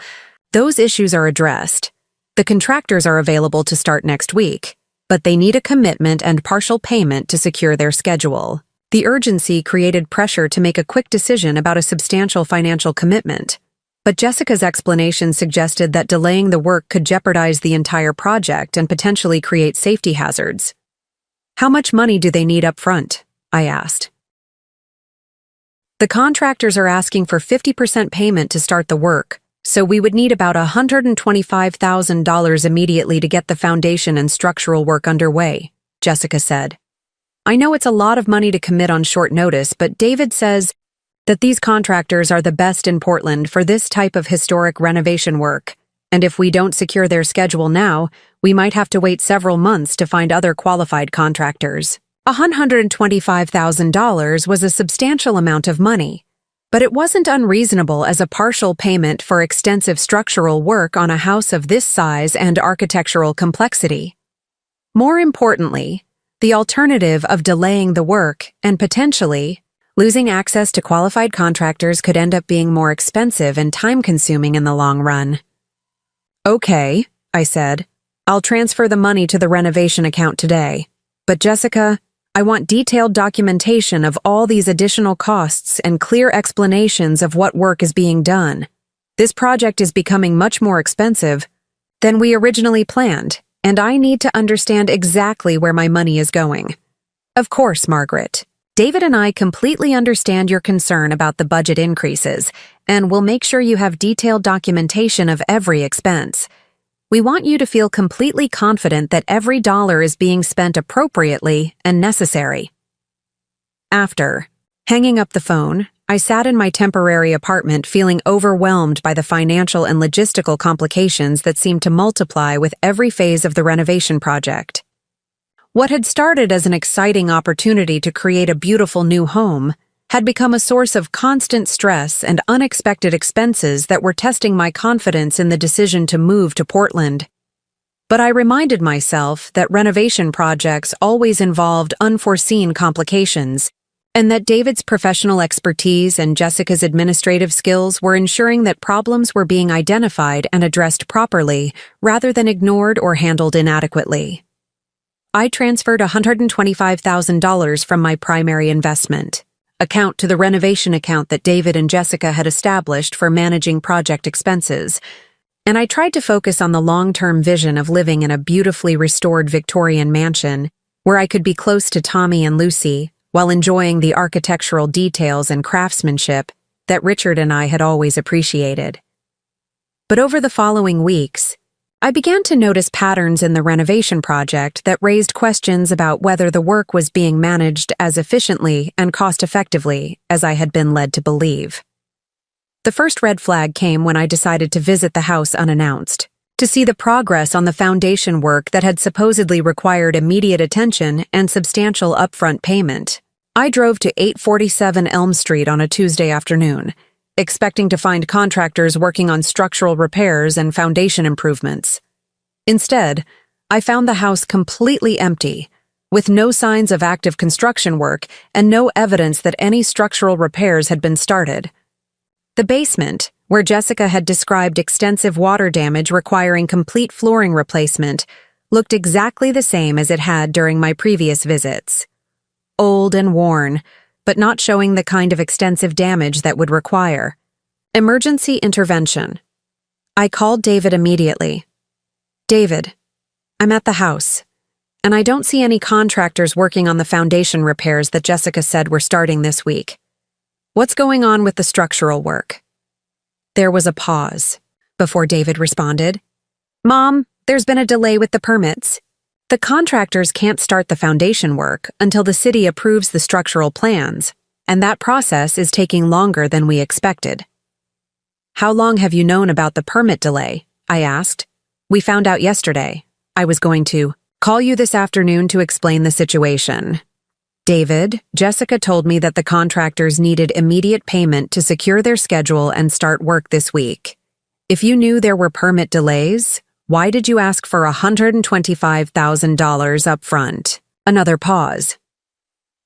those issues are addressed. The contractors are available to start next week, but they need a commitment and partial payment to secure their schedule." The urgency created pressure to make a quick decision about a substantial financial commitment, but Jessica's explanation suggested that delaying the work could jeopardize the entire project and potentially create safety hazards. "How much money do they need up front?" I asked. "The contractors are asking for 50% payment to start the work, so we would need about $125,000 immediately to get the foundation and structural work underway," Jessica said. "I know it's a lot of money to commit on short notice, but David says that these contractors are the best in Portland for this type of historic renovation work, and if we don't secure their schedule now, we might have to wait several months to find other qualified contractors." $125,000 was a substantial amount of money, but it wasn't unreasonable as a partial payment for extensive structural work on a house of this size and architectural complexity. More importantly, the alternative of delaying the work and potentially losing access to qualified contractors could end up being more expensive and time-consuming in the long run. "Okay," I said. "I'll transfer the money to the renovation account today. But Jessica, I want detailed documentation of all these additional costs and clear explanations of what work is being done. This project is becoming much more expensive than we originally planned, and I need to understand exactly where my money is going." "Of course, Margaret. David and I completely understand your concern about the budget increases, and we'll make sure you have detailed documentation of every expense. We want you to feel completely confident that every dollar is being spent appropriately and necessary." After hanging up the phone, I sat in my temporary apartment feeling overwhelmed by the financial and logistical complications that seemed to multiply with every phase of the renovation project. What had started as an exciting opportunity to create a beautiful new home had become a source of constant stress and unexpected expenses that were testing my confidence in the decision to move to Portland. But I reminded myself that renovation projects always involved unforeseen complications, and that David's professional expertise and Jessica's administrative skills were ensuring that problems were being identified and addressed properly rather than ignored or handled inadequately. I transferred $125,000 from my primary investment, account to the renovation account that David and Jessica had established for managing project expenses, and I tried to focus on the long-term vision of living in a beautifully restored Victorian mansion where I could be close to Tommy and Lucy while enjoying the architectural details and craftsmanship that Richard and I had always appreciated. But over the following weeks, I began to notice patterns in the renovation project that raised questions about whether the work was being managed as efficiently and cost-effectively as I had been led to believe. The first red flag came when I decided to visit the house unannounced, to see the progress on the foundation work that had supposedly required immediate attention and substantial upfront payment. I drove to 847 Elm Street on a Tuesday afternoon, expecting to find contractors working on structural repairs and foundation improvements. Instead, I found the house completely empty, with no signs of active construction work and no evidence that any structural repairs had been started. The basement, where Jessica had described extensive water damage requiring complete flooring replacement, looked exactly the same as it had during my previous visits. Old and worn, but not showing the kind of extensive damage that would require emergency intervention. I called David immediately. "David, I'm at the house, and I don't see any contractors working on the foundation repairs that Jessica said were starting this week. What's going on with the structural work?" There was a pause before David responded. "Mom, there's been a delay with the permits. The contractors can't start the foundation work until the city approves the structural plans, and that process is taking longer than we expected." "How long have you known about the permit delay?" I asked. "We found out yesterday. I was going to call you this afternoon to explain the situation." "David, Jessica told me that the contractors needed immediate payment to secure their schedule and start work this week. If you knew there were permit delays, why did you ask for $125,000 up front?" Another pause.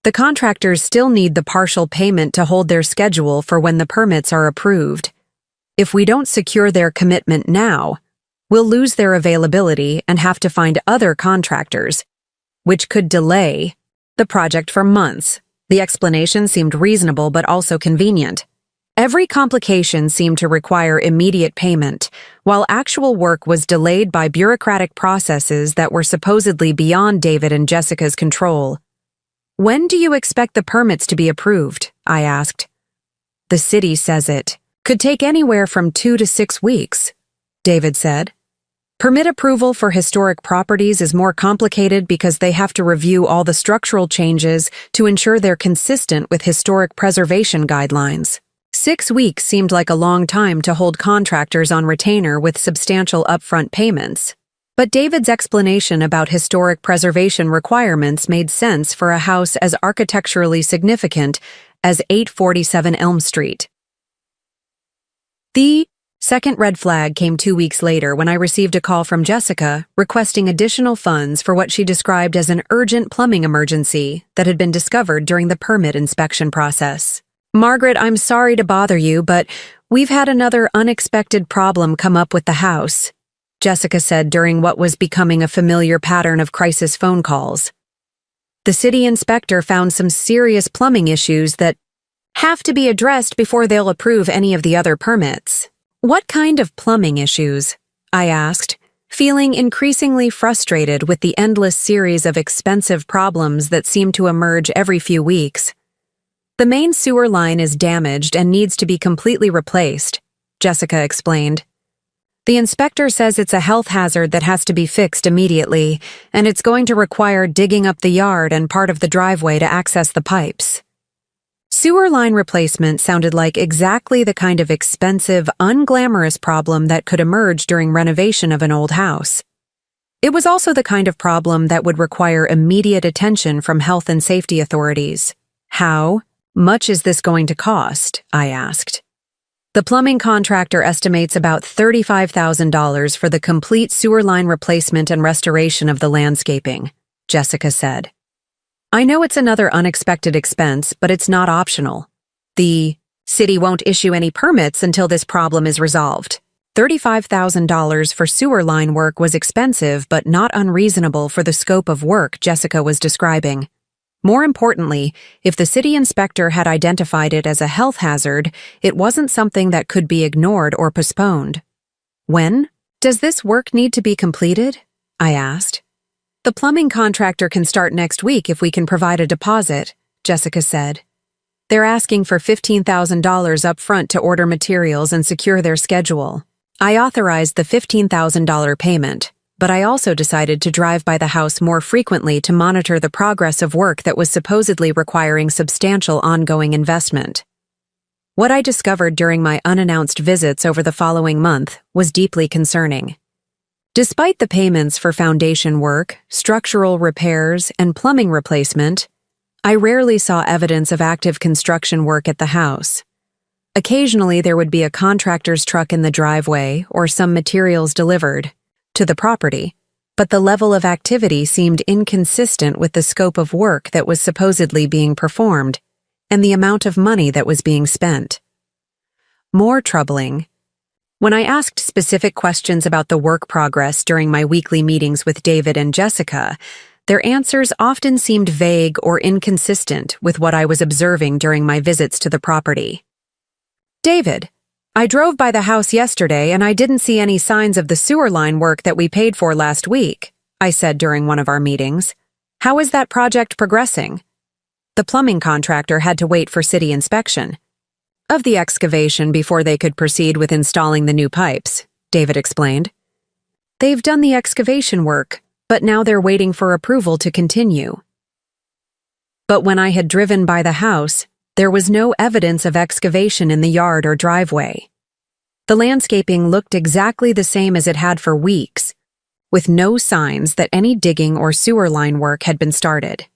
"The contractors still need the partial payment to hold their schedule for when the permits are approved. If we don't secure their commitment now, we'll lose their availability and have to find other contractors, which could delay the project for months." The explanation seemed reasonable but also convenient. Every complication seemed to require immediate payment, while actual work was delayed by bureaucratic processes that were supposedly beyond David and Jessica's control. "When do you expect the permits to be approved?" I asked. "The city says it could take anywhere from 2 to 6 weeks, David said. "Permit approval for historic properties is more complicated because they have to review all the structural changes to ensure they're consistent with historic preservation guidelines. 6 weeks seemed like a long time to hold contractors on retainer with substantial upfront payments. But David's explanation about historic preservation requirements made sense for a house as architecturally significant as 847 Elm Street. The second red flag came 2 weeks later when I received a call from Jessica requesting additional funds for what she described as an urgent plumbing emergency that had been discovered during the permit inspection process. "Margaret, I'm sorry to bother you, but we've had another unexpected problem come up with the house," Jessica said during what was becoming a familiar pattern of crisis phone calls. "The city inspector found some serious plumbing issues that have to be addressed before they'll approve any of the other permits." "What kind of plumbing issues?" I asked, feeling increasingly frustrated with the endless series of expensive problems that seemed to emerge every few weeks. "The main sewer line is damaged and needs to be completely replaced," Jessica explained. "The inspector says it's a health hazard that has to be fixed immediately, and it's going to require digging up the yard and part of the driveway to access the pipes." Sewer line replacement sounded like exactly the kind of expensive, unglamorous problem that could emerge during renovation of an old house. It was also the kind of problem that would require immediate attention from health and safety authorities. "How much is this going to cost?" I asked. "The plumbing contractor estimates about $35,000 for the complete sewer line replacement and restoration of the landscaping," Jessica said. "I know it's another unexpected expense, but it's not optional. The city won't issue any permits until this problem is resolved." $35,000 for sewer line work was expensive but not unreasonable for the scope of work Jessica was describing. More importantly, if the city inspector had identified it as a health hazard, it wasn't something that could be ignored or postponed. When? Does this work need to be completed? I asked. The plumbing contractor can start next week if we can provide a deposit, Jessica said. They're asking for $15,000 up front to order materials and secure their schedule. I authorized the $15,000 payment, but I also decided to drive by the house more frequently to monitor the progress of work that was supposedly requiring substantial ongoing investment. What I discovered during my unannounced visits over the following month was deeply concerning. Despite the payments for foundation work, structural repairs, and plumbing replacement, I rarely saw evidence of active construction work at the house. Occasionally, there would be a contractor's truck in the driveway or some materials delivered to the property, but the level of activity seemed inconsistent with the scope of work that was supposedly being performed and the amount of money that was being spent. More troubling, when I asked specific questions about the work progress during my weekly meetings with David and Jessica, their answers often seemed vague or inconsistent with what I was observing during my visits to the property. David, I drove by the house yesterday and I didn't see any signs of the sewer line work that we paid for last week, I said during one of our meetings. How is that project progressing? The plumbing contractor had to wait for city inspection of the excavation before they could proceed with installing the new pipes, David explained. They've done the excavation work, but now they're waiting for approval to continue. But when I had driven by the house, there was no evidence of excavation in the yard or driveway. The landscaping looked exactly the same as it had for weeks, with no signs that any digging or sewer line work had been started.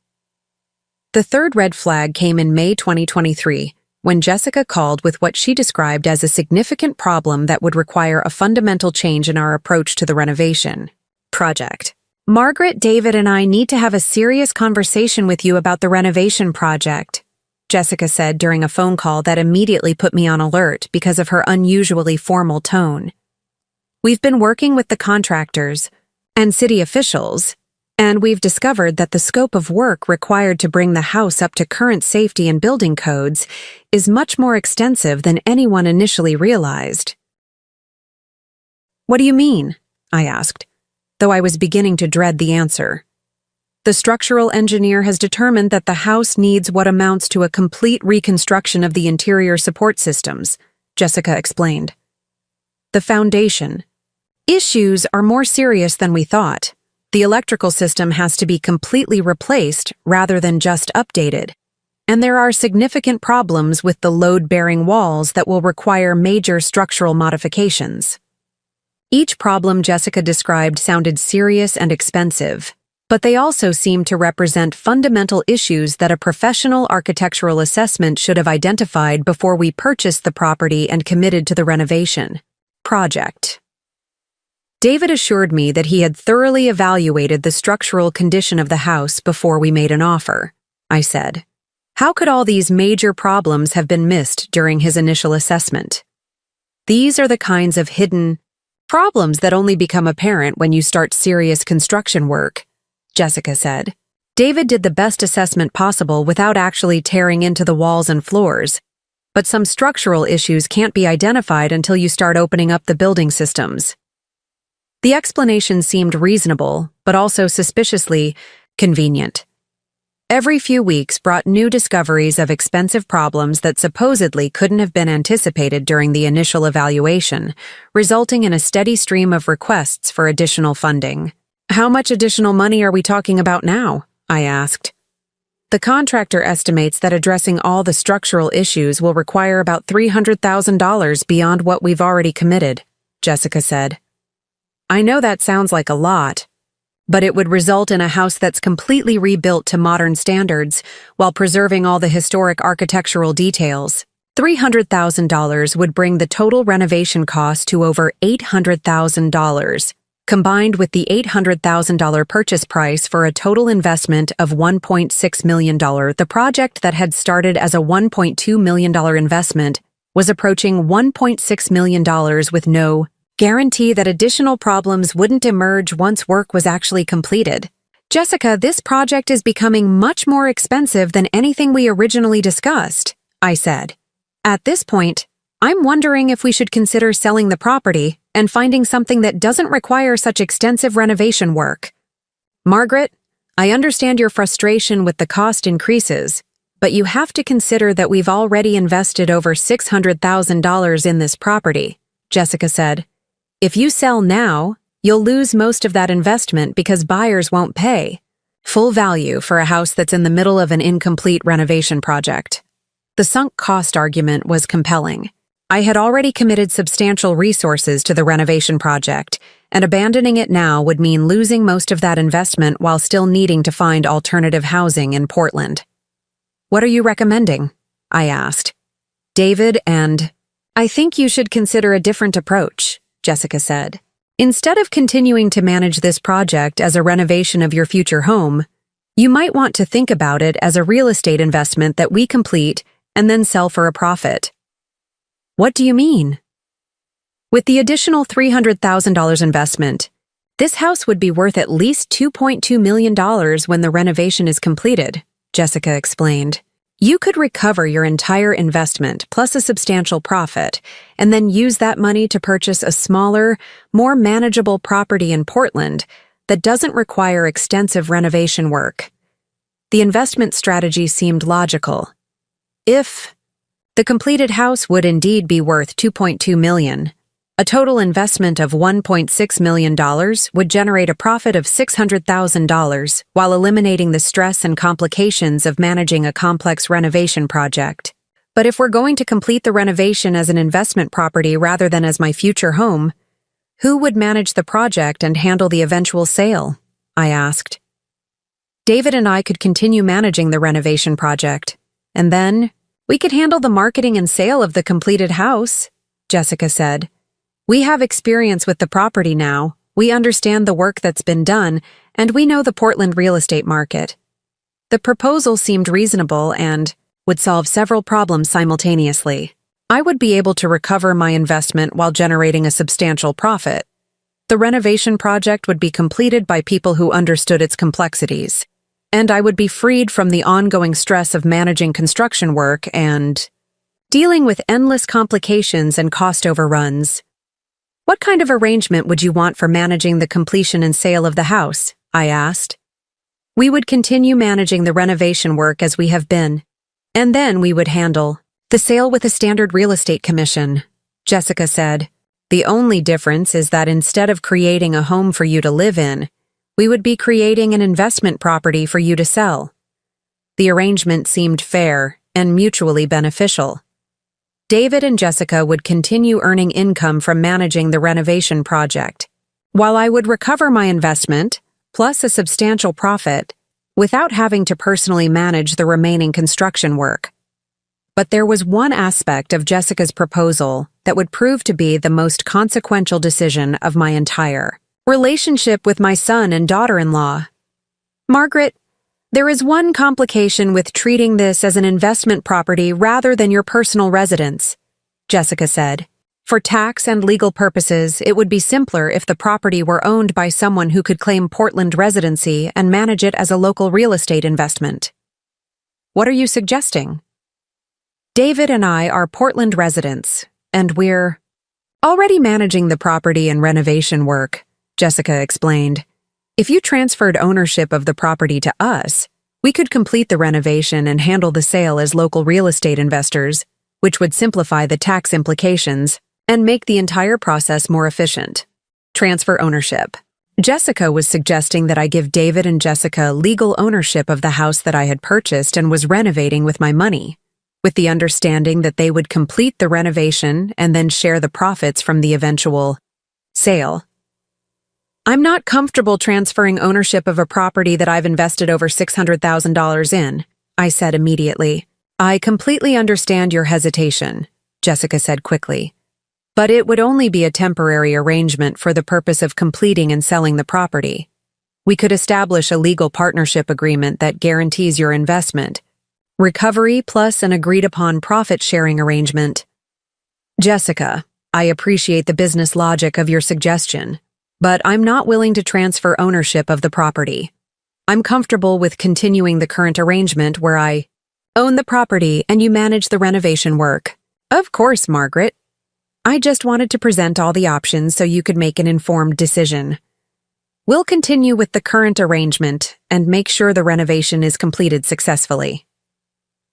The third red flag came in May 2023, when Jessica called with what she described as a significant problem that would require a fundamental change in our approach to the renovation project. Margaret, David, and I need to have a serious conversation with you about the renovation project, Jessica said during a phone call that immediately put me on alert because of her unusually formal tone. We've been working with the contractors and city officials, and we've discovered that the scope of work required to bring the house up to current safety and building codes is much more extensive than anyone initially realized. What do you mean? I asked, though I was beginning to dread the answer. The structural engineer has determined that the house needs what amounts to a complete reconstruction of the interior support systems, Jessica explained. The foundation. Issues are more serious than we thought. The electrical system has to be completely replaced rather than just updated. And there are significant problems with the load-bearing walls that will require major structural modifications. Each problem Jessica described sounded serious and expensive, but they also seemed to represent fundamental issues that a professional architectural assessment should have identified before we purchased the property and committed to the renovation project. David assured me that he had thoroughly evaluated the structural condition of the house before we made an offer, I said. How could all these major problems have been missed during his initial assessment? These are the kinds of hidden problems that only become apparent when you start serious construction work, Jessica said. David did the best assessment possible without actually tearing into the walls and floors, but some structural issues can't be identified until you start opening up the building systems. The explanation seemed reasonable, but also suspiciously convenient. Every few weeks brought new discoveries of expensive problems that supposedly couldn't have been anticipated during the initial evaluation, resulting in a steady stream of requests for additional funding. How much additional money are we talking about now? I asked. The contractor estimates that addressing all the structural issues will require about $300,000 beyond what we've already committed, Jessica said. I know that sounds like a lot, but it would result in a house that's completely rebuilt to modern standards while preserving all the historic architectural details. $300,000 would bring the total renovation cost to over $800,000. Combined with the $800,000 purchase price for a total investment of $1.6 million, the project that had started as a $1.2 million investment was approaching $1.6 million with no guarantee that additional problems wouldn't emerge once work was actually completed, Jessica, this project is becoming much more expensive than anything we originally discussed, I said. At this point, I'm wondering if we should consider selling the property and finding something that doesn't require such extensive renovation work. Margaret, I understand your frustration with the cost increases, but you have to consider that we've already invested over $600,000 in this property, Jessica said. If you sell now, you'll lose most of that investment because buyers won't pay full value for a house that's in the middle of an incomplete renovation project. The sunk cost argument was compelling. I had already committed substantial resources to the renovation project, and abandoning it now would mean losing most of that investment while still needing to find alternative housing in Portland. What are you recommending? I asked. David and... I think you should consider a different approach, Jessica said. Instead of continuing to manage this project as a renovation of your future home, you might want to think about it as a real estate investment that we complete and then sell for a profit. What do you mean? With the additional $300,000 investment, this house would be worth at least $2.2 million when the renovation is completed, Jessica explained. You could recover your entire investment plus a substantial profit and then use that money to purchase a smaller, more manageable property in Portland that doesn't require extensive renovation work. The investment strategy seemed logical. If the completed house would indeed be worth $2.2 million, a total investment of $1.6 million would generate a profit of $600,000 while eliminating the stress and complications of managing a complex renovation project. But if we're going to complete the renovation as an investment property rather than as my future home, who would manage the project and handle the eventual sale? I asked. David and I could continue managing the renovation project, and then we could handle the marketing and sale of the completed house, Jessica said. We have experience with the property now, we understand the work that's been done, and we know the Portland real estate market. The proposal seemed reasonable and would solve several problems simultaneously. I would be able to recover my investment while generating a substantial profit. The renovation project would be completed by people who understood its complexities, and I would be freed from the ongoing stress of managing construction work and dealing with endless complications and cost overruns. What kind of arrangement would you want for managing the completion and sale of the house? I asked. We would continue managing the renovation work as we have been, and then we would handle the sale with a standard real estate commission, Jessica said. The only difference is that instead of creating a home for you to live in, we would be creating an investment property for you to sell. The arrangement seemed fair and mutually beneficial. David and Jessica would continue earning income from managing the renovation project, while I would recover my investment, plus a substantial profit, without having to personally manage the remaining construction work. But there was one aspect of Jessica's proposal that would prove to be the most consequential decision of my entire relationship with my son and daughter-in-law. Margaret, there is one complication with treating this as an investment property rather than your personal residence, Jessica said. For tax and legal purposes, it would be simpler if the property were owned by someone who could claim Portland residency and manage it as a local real estate investment. What are you suggesting? David and I are Portland residents, and we're already managing the property and renovation work, Jessica explained. If you transferred ownership of the property to us, we could complete the renovation and handle the sale as local real estate investors, which would simplify the tax implications and make the entire process more efficient. Transfer ownership. Jessica was suggesting that I give David and Jessica legal ownership of the house that I had purchased and was renovating with my money, with the understanding that they would complete the renovation and then share the profits from the eventual sale. I'm not comfortable transferring ownership of a property that I've invested over $600,000 in, I said immediately. I completely understand your hesitation, Jessica said quickly. But it would only be a temporary arrangement for the purpose of completing and selling the property. We could establish a legal partnership agreement that guarantees your investment, recovery plus an agreed-upon profit-sharing arrangement. Jessica, I appreciate the business logic of your suggestion, but I'm not willing to transfer ownership of the property. I'm comfortable with continuing the current arrangement where I own the property and you manage the renovation work. Of course, Margaret. I just wanted to present all the options so you could make an informed decision. We'll continue with the current arrangement and make sure the renovation is completed successfully.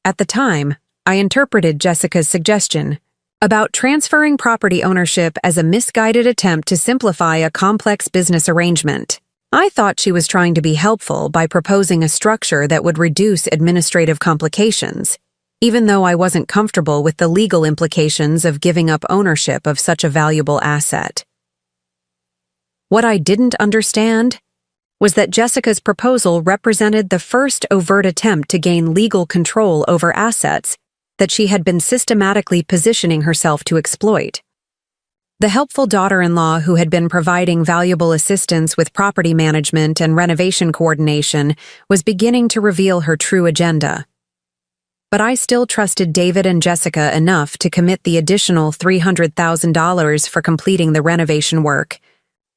At the time, I interpreted Jessica's suggestion about transferring property ownership as a misguided attempt to simplify a complex business arrangement. I thought she was trying to be helpful by proposing a structure that would reduce administrative complications, even though I wasn't comfortable with the legal implications of giving up ownership of such a valuable asset. What I didn't understand was that Jessica's proposal represented the first overt attempt to gain legal control over assets that she had been systematically positioning herself to exploit. The helpful daughter-in-law who had been providing valuable assistance with property management and renovation coordination was beginning to reveal her true agenda. But I still trusted David and Jessica enough to commit the additional $300,000 for completing the renovation work,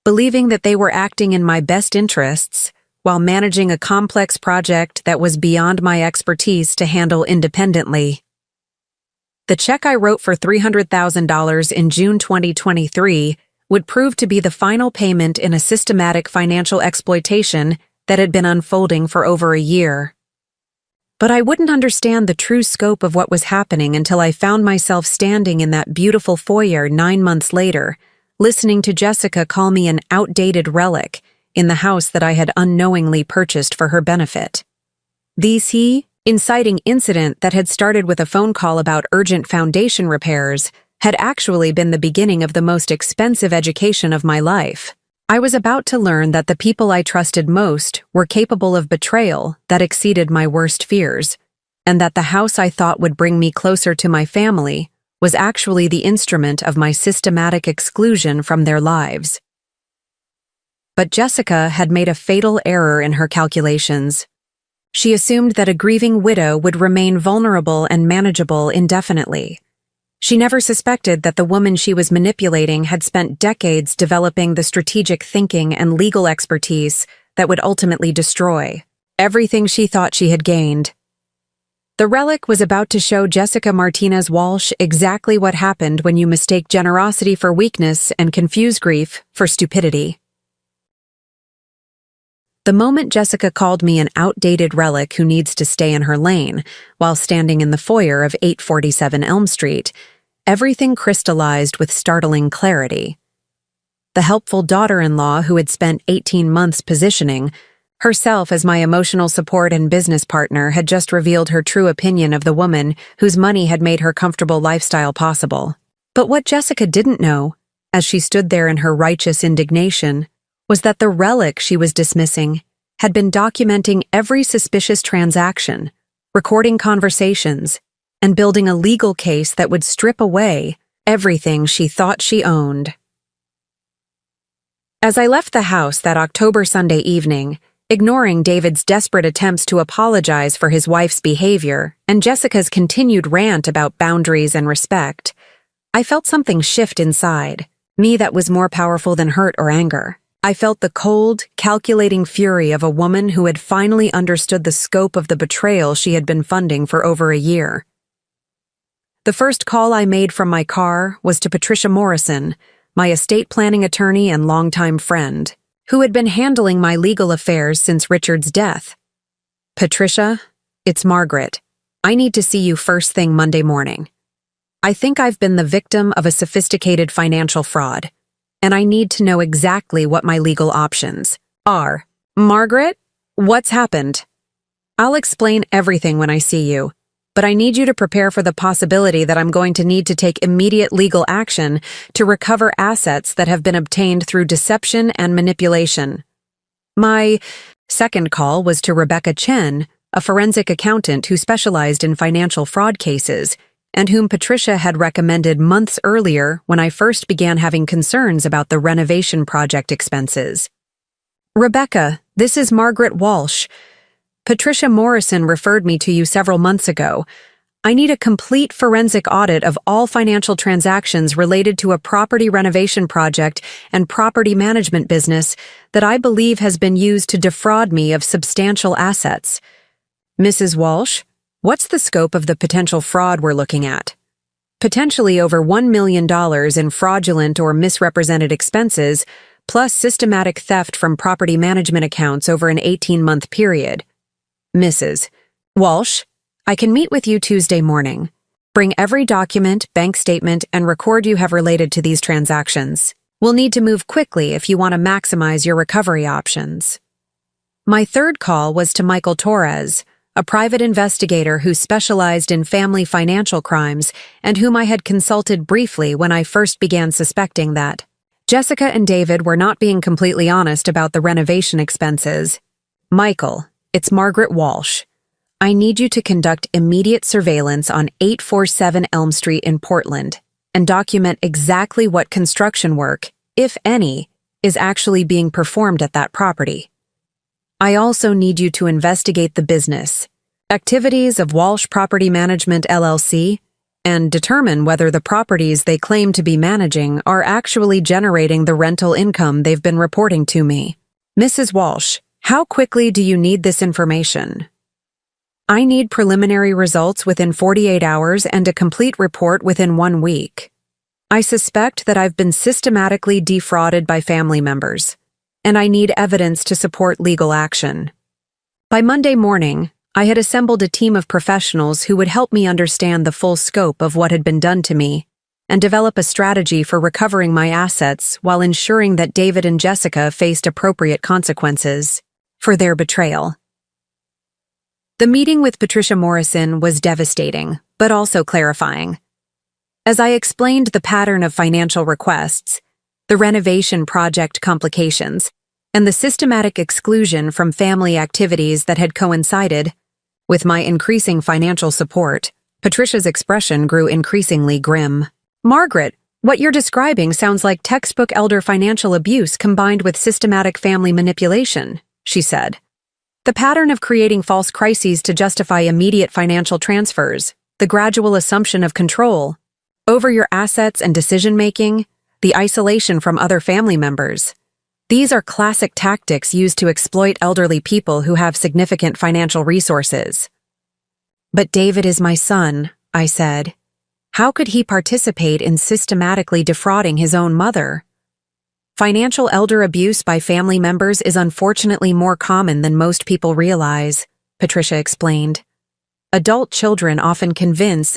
believing that they were acting in my best interests while managing a complex project that was beyond my expertise to handle independently. The check I wrote for $300,000 in June 2023 would prove to be the final payment in a systematic financial exploitation that had been unfolding for over a year. But I wouldn't understand the true scope of what was happening until I found myself standing in that beautiful foyer 9 months later, listening to Jessica call me an outdated relic in the house that I had unknowingly purchased for her benefit. The inciting incident that had started with a phone call about urgent foundation repairs had actually been the beginning of the most expensive education of my life. I was about to learn that the people I trusted most were capable of betrayal that exceeded my worst fears, and that the house I thought would bring me closer to my family was actually the instrument of my systematic exclusion from their lives. But Jessica had made a fatal error in her calculations. She assumed that a grieving widow would remain vulnerable and manageable indefinitely. She never suspected that the woman she was manipulating had spent decades developing the strategic thinking and legal expertise that would ultimately destroy everything she thought she had gained. The Relic was about to show Jessica Martinez Walsh exactly what happened when you mistake generosity for weakness and confuse grief for stupidity. The moment Jessica called me an outdated relic who needs to stay in her lane while standing in the foyer of 847 Elm Street, everything crystallized with startling clarity. The helpful daughter-in-law who had spent 18 months positioning herself as my emotional support and business partner had just revealed her true opinion of the woman whose money had made her comfortable lifestyle possible. But what Jessica didn't know, as she stood there in her righteous indignation, was that the relic she was dismissing had been documenting every suspicious transaction, recording conversations, and building a legal case that would strip away everything she thought she owned. As I left the house that October Sunday evening, ignoring David's desperate attempts to apologize for his wife's behavior and Jessica's continued rant about boundaries and respect, I felt something shift inside me that was more powerful than hurt or anger. I felt the cold, calculating fury of a woman who had finally understood the scope of the betrayal she had been funding for over a year. The first call I made from my car was to Patricia Morrison, my estate planning attorney and longtime friend, who had been handling my legal affairs since Richard's death. "Patricia, it's Margaret. I need to see you first thing Monday morning. I think I've been the victim of a sophisticated financial fraud, and I need to know exactly what my legal options are." "Margaret, what's happened?" "I'll explain everything when I see you, but I need you to prepare for the possibility that I'm going to need to take immediate legal action to recover assets that have been obtained through deception and manipulation." My second call was to Rebecca Chen, a forensic accountant who specialized in financial fraud cases, and whom Patricia had recommended months earlier when I first began having concerns about the renovation project expenses. "Rebecca, this is Margaret Walsh. Patricia Morrison referred me to you several months ago. I need a complete forensic audit of all financial transactions related to a property renovation project and property management business that I believe has been used to defraud me of substantial assets. Mrs. Walsh, what's the scope of the potential fraud we're looking at? Potentially over $1 million in fraudulent or misrepresented expenses, plus systematic theft from property management accounts over an 18-month period. Mrs. Walsh, I can meet with you Tuesday morning. Bring every document, bank statement, and record you have related to these transactions. We'll need to move quickly if you want to maximize your recovery options. My third call was to Michael Torres, a private investigator who specialized in family financial crimes and whom I had consulted briefly when I first began suspecting that Jessica and David were not being completely honest about the renovation expenses. Michael, it's Margaret Walsh. I need you to conduct immediate surveillance on 847 Elm Street in Portland and document exactly what construction work, if any, is actually being performed at that property. I also need you to investigate the business, activities of Walsh Property Management LLC, and determine whether the properties they claim to be managing are actually generating the rental income they've been reporting to me. Mrs. Walsh, how quickly do you need this information? I need preliminary results within 48 hours and a complete report within 1 week. I suspect that I've been systematically defrauded by family members, and I need evidence to support legal action. By Monday morning, I had assembled a team of professionals who would help me understand the full scope of what had been done to me and develop a strategy for recovering my assets while ensuring that David and Jessica faced appropriate consequences for their betrayal. The meeting with Patricia Morrison was devastating, but also clarifying. As I explained the pattern of financial requests, the renovation project complications, and the systematic exclusion from family activities that had coincided with my increasing financial support, Patricia's expression grew increasingly grim. Margaret, what you're describing sounds like textbook elder financial abuse combined with systematic family manipulation, she said. The pattern of creating false crises to justify immediate financial transfers, the gradual assumption of control over your assets and decision-making, the isolation from other family members. These are classic tactics used to exploit elderly people who have significant financial resources. But David is my son, I said. How could he participate in systematically defrauding his own mother? Financial elder abuse by family members is unfortunately more common than most people realize, Patricia explained. Adult children often convince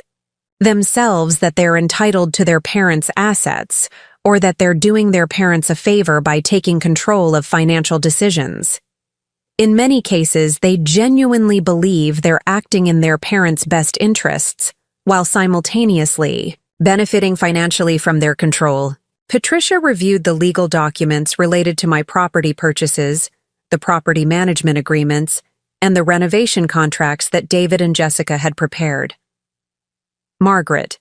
themselves that they're entitled to their parents' assets, or that they're doing their parents a favor by taking control of financial decisions. In many cases, they genuinely believe they're acting in their parents' best interests, while simultaneously benefiting financially from their control. Patricia reviewed the legal documents related to my property purchases, the property management agreements, and the renovation contracts that David and Jessica had prepared. Margaret,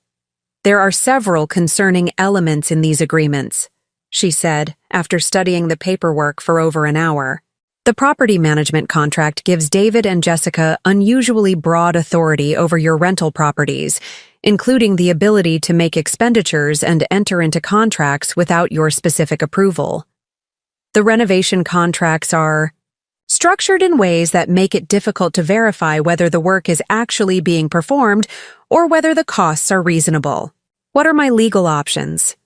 there are several concerning elements in these agreements, she said, after studying the paperwork for over an hour. The property management contract gives David and Jessica unusually broad authority over your rental properties, including the ability to make expenditures and enter into contracts without your specific approval. The renovation contracts are structured in ways that make it difficult to verify whether the work is actually being performed or whether the costs are reasonable. What are my legal options?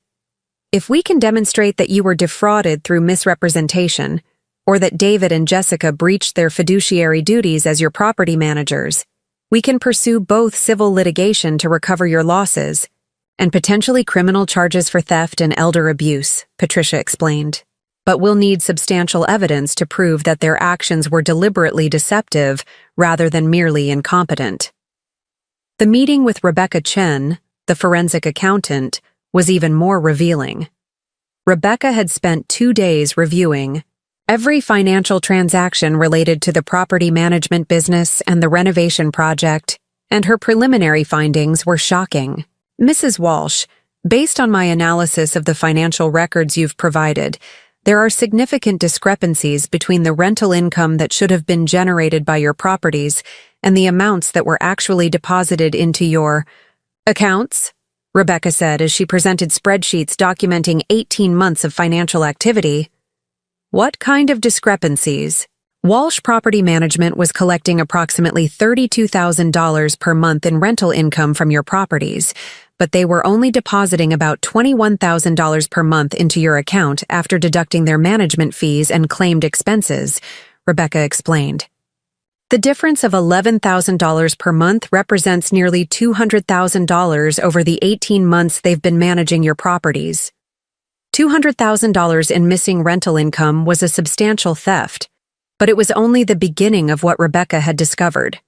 If we can demonstrate that you were defrauded through misrepresentation, or that David and Jessica breached their fiduciary duties as your property managers, we can pursue both civil litigation to recover your losses and potentially criminal charges for theft and elder abuse, Patricia explained. But we'll need substantial evidence to prove that their actions were deliberately deceptive rather than merely incompetent. The meeting with Rebecca Chen, the forensic accountant, was even more revealing. Rebecca had spent 2 days reviewing every financial transaction related to the property management business and the renovation project, and her preliminary findings were shocking. Mrs. Walsh, based on my analysis of the financial records you've provided, there are significant discrepancies between the rental income that should have been generated by your properties and the amounts that were actually deposited into your accounts, Rebecca said as she presented spreadsheets documenting 18 months of financial activity. What kind of discrepancies? Walsh Property Management was collecting approximately $32,000 per month in rental income from your properties, but they were only depositing about $21,000 per month into your account after deducting their management fees and claimed expenses, Rebecca explained. The difference of $11,000 per month represents nearly $200,000 over the 18 months they've been managing your properties. $200,000 in missing rental income was a substantial theft, but it was only the beginning of what Rebecca had discovered.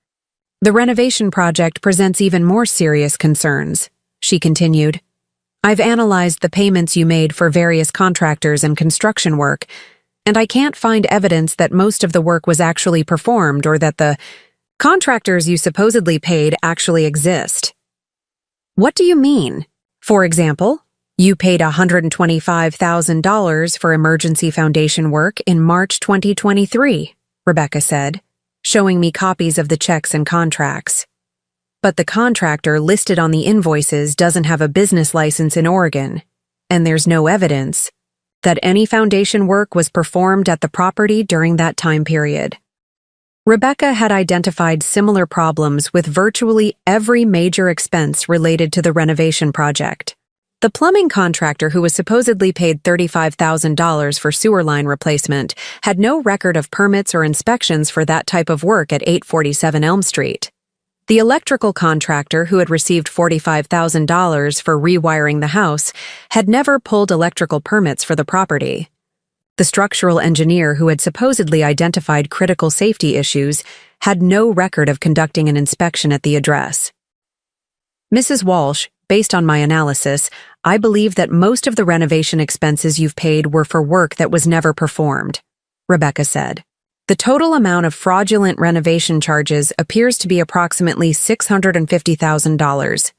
The renovation project presents even more serious concerns, she continued. I've analyzed the payments you made for various contractors and construction work, and I can't find evidence that most of the work was actually performed or that the contractors you supposedly paid actually exist. What do you mean? For example, you paid $125,000 for emergency foundation work in March 2023, Rebecca said, showing me copies of the checks and contracts. But the contractor listed on the invoices doesn't have a business license in Oregon, and there's no evidence that any foundation work was performed at the property during that time period. Rebecca had identified similar problems with virtually every major expense related to the renovation project. The plumbing contractor who was supposedly paid $35,000 for sewer line replacement had no record of permits or inspections for that type of work at 847 Elm Street. The electrical contractor who had received $45,000 for rewiring the house had never pulled electrical permits for the property. The structural engineer who had supposedly identified critical safety issues had no record of conducting an inspection at the address. Mrs. Walsh, based on my analysis, I believe that most of the renovation expenses you've paid were for work that was never performed, Rebecca said. The total amount of fraudulent renovation charges appears to be approximately $650,000.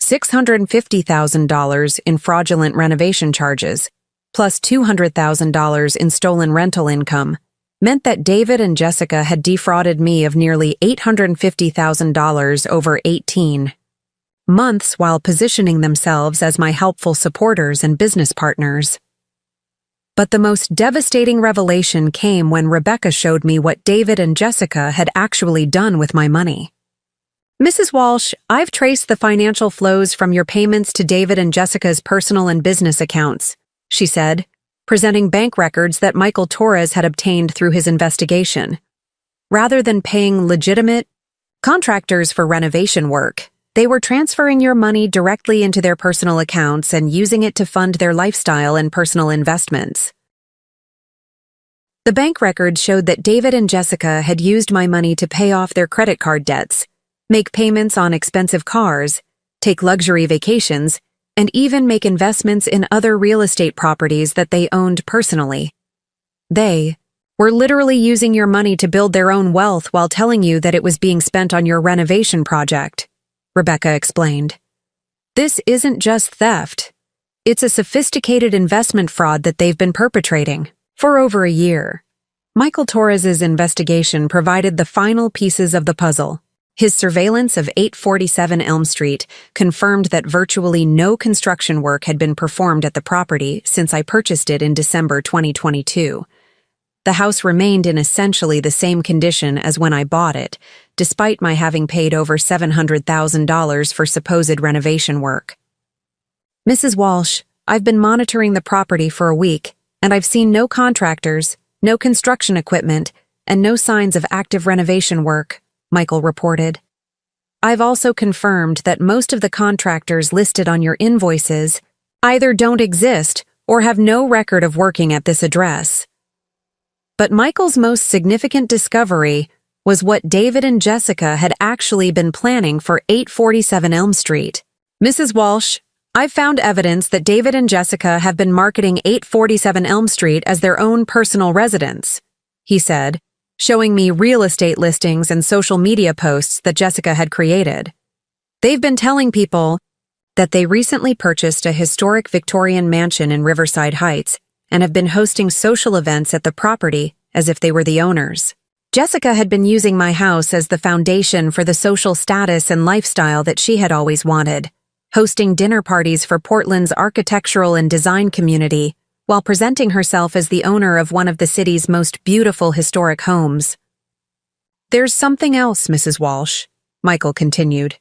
$650,000 in fraudulent renovation charges, plus $200,000 in stolen rental income, meant that David and Jessica had defrauded me of nearly $850,000 over 18 months while positioning themselves as my helpful supporters and business partners. But the most devastating revelation came when Rebecca showed me what David and Jessica had actually done with my money. Mrs. Walsh, I've traced the financial flows from your payments to David and Jessica's personal and business accounts, she said, presenting bank records that Michael Torres had obtained through his investigation. Rather than paying legitimate contractors for renovation work, they were transferring your money directly into their personal accounts and using it to fund their lifestyle and personal investments. The bank records showed that David and Jessica had used my money to pay off their credit card debts, make payments on expensive cars, take luxury vacations, and even make investments in other real estate properties that they owned personally. They were literally using your money to build their own wealth while telling you that it was being spent on your renovation project, Rebecca explained. This isn't just theft. It's a sophisticated investment fraud that they've been perpetrating for over a year. Michael Torres's investigation provided the final pieces of the puzzle. His surveillance of 847 Elm Street confirmed that virtually no construction work had been performed at the property since I purchased it in December 2022. The house remained in essentially the same condition as when I bought it, despite my having paid over $700,000 for supposed renovation work. Mrs. Walsh, I've been monitoring the property for a week, and I've seen no contractors, no construction equipment, and no signs of active renovation work, Michael reported. I've also confirmed that most of the contractors listed on your invoices either don't exist or have no record of working at this address. But Michael's most significant discovery was what David and Jessica had actually been planning for 847 Elm Street. Mrs. Walsh, I've found evidence that David and Jessica have been marketing 847 Elm Street as their own personal residence, he said, showing me real estate listings and social media posts that Jessica had created. They've been telling people that they recently purchased a historic Victorian mansion in Riverside Heights and have been hosting social events at the property as if they were the owners. Jessica had been using my house as the foundation for the social status and lifestyle that she had always wanted, hosting dinner parties for Portland's architectural and design community, while presenting herself as the owner of one of the city's most beautiful historic homes. "There's something else, Mrs. Walsh," Michael continued.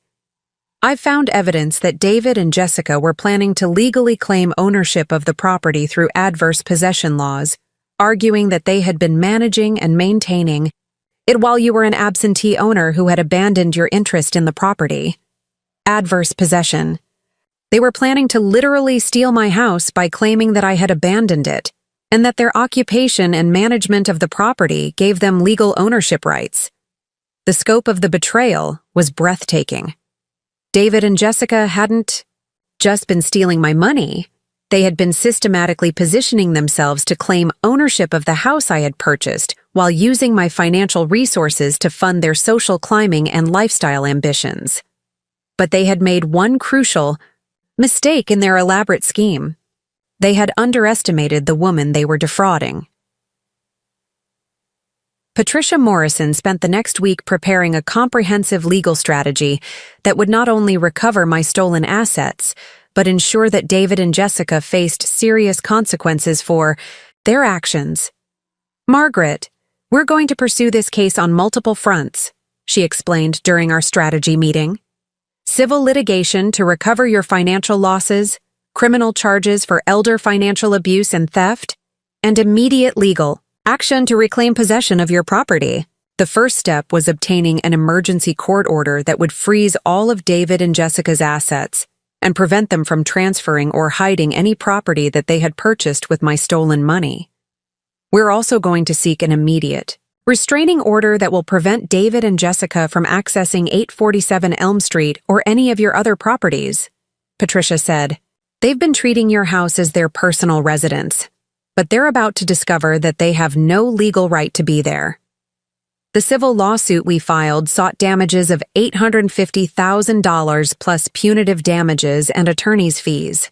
"I've found evidence that David and Jessica were planning to legally claim ownership of the property through adverse possession laws, arguing that they had been managing and maintaining it while you were an absentee owner who had abandoned your interest in the property. Adverse possession. They were planning to literally steal my house by claiming that I had abandoned it, and that their occupation and management of the property gave them legal ownership rights. The scope of the betrayal was breathtaking. David and Jessica hadn't just been stealing my money. They had been systematically positioning themselves to claim ownership of the house I had purchased while using my financial resources to fund their social climbing and lifestyle ambitions. But they had made one crucial mistake in their elaborate scheme. They had underestimated the woman they were defrauding. Patricia Morrison spent the next week preparing a comprehensive legal strategy that would not only recover my stolen assets, but ensure that David and Jessica faced serious consequences for their actions. "Margaret, we're going to pursue this case on multiple fronts," she explained during our strategy meeting. "Civil litigation to recover your financial losses, criminal charges for elder financial abuse and theft, and immediate legal action to reclaim possession of your property." The first step was obtaining an emergency court order that would freeze all of David and Jessica's assets and prevent them from transferring or hiding any property that they had purchased with my stolen money. We're also going to seek an immediate restraining order that will prevent David and Jessica from accessing 847 Elm Street or any of your other properties, Patricia said. "They've been treating your house as their personal residence, but they're about to discover that they have no legal right to be there." The civil lawsuit we filed sought damages of $850,000 plus punitive damages and attorney's fees.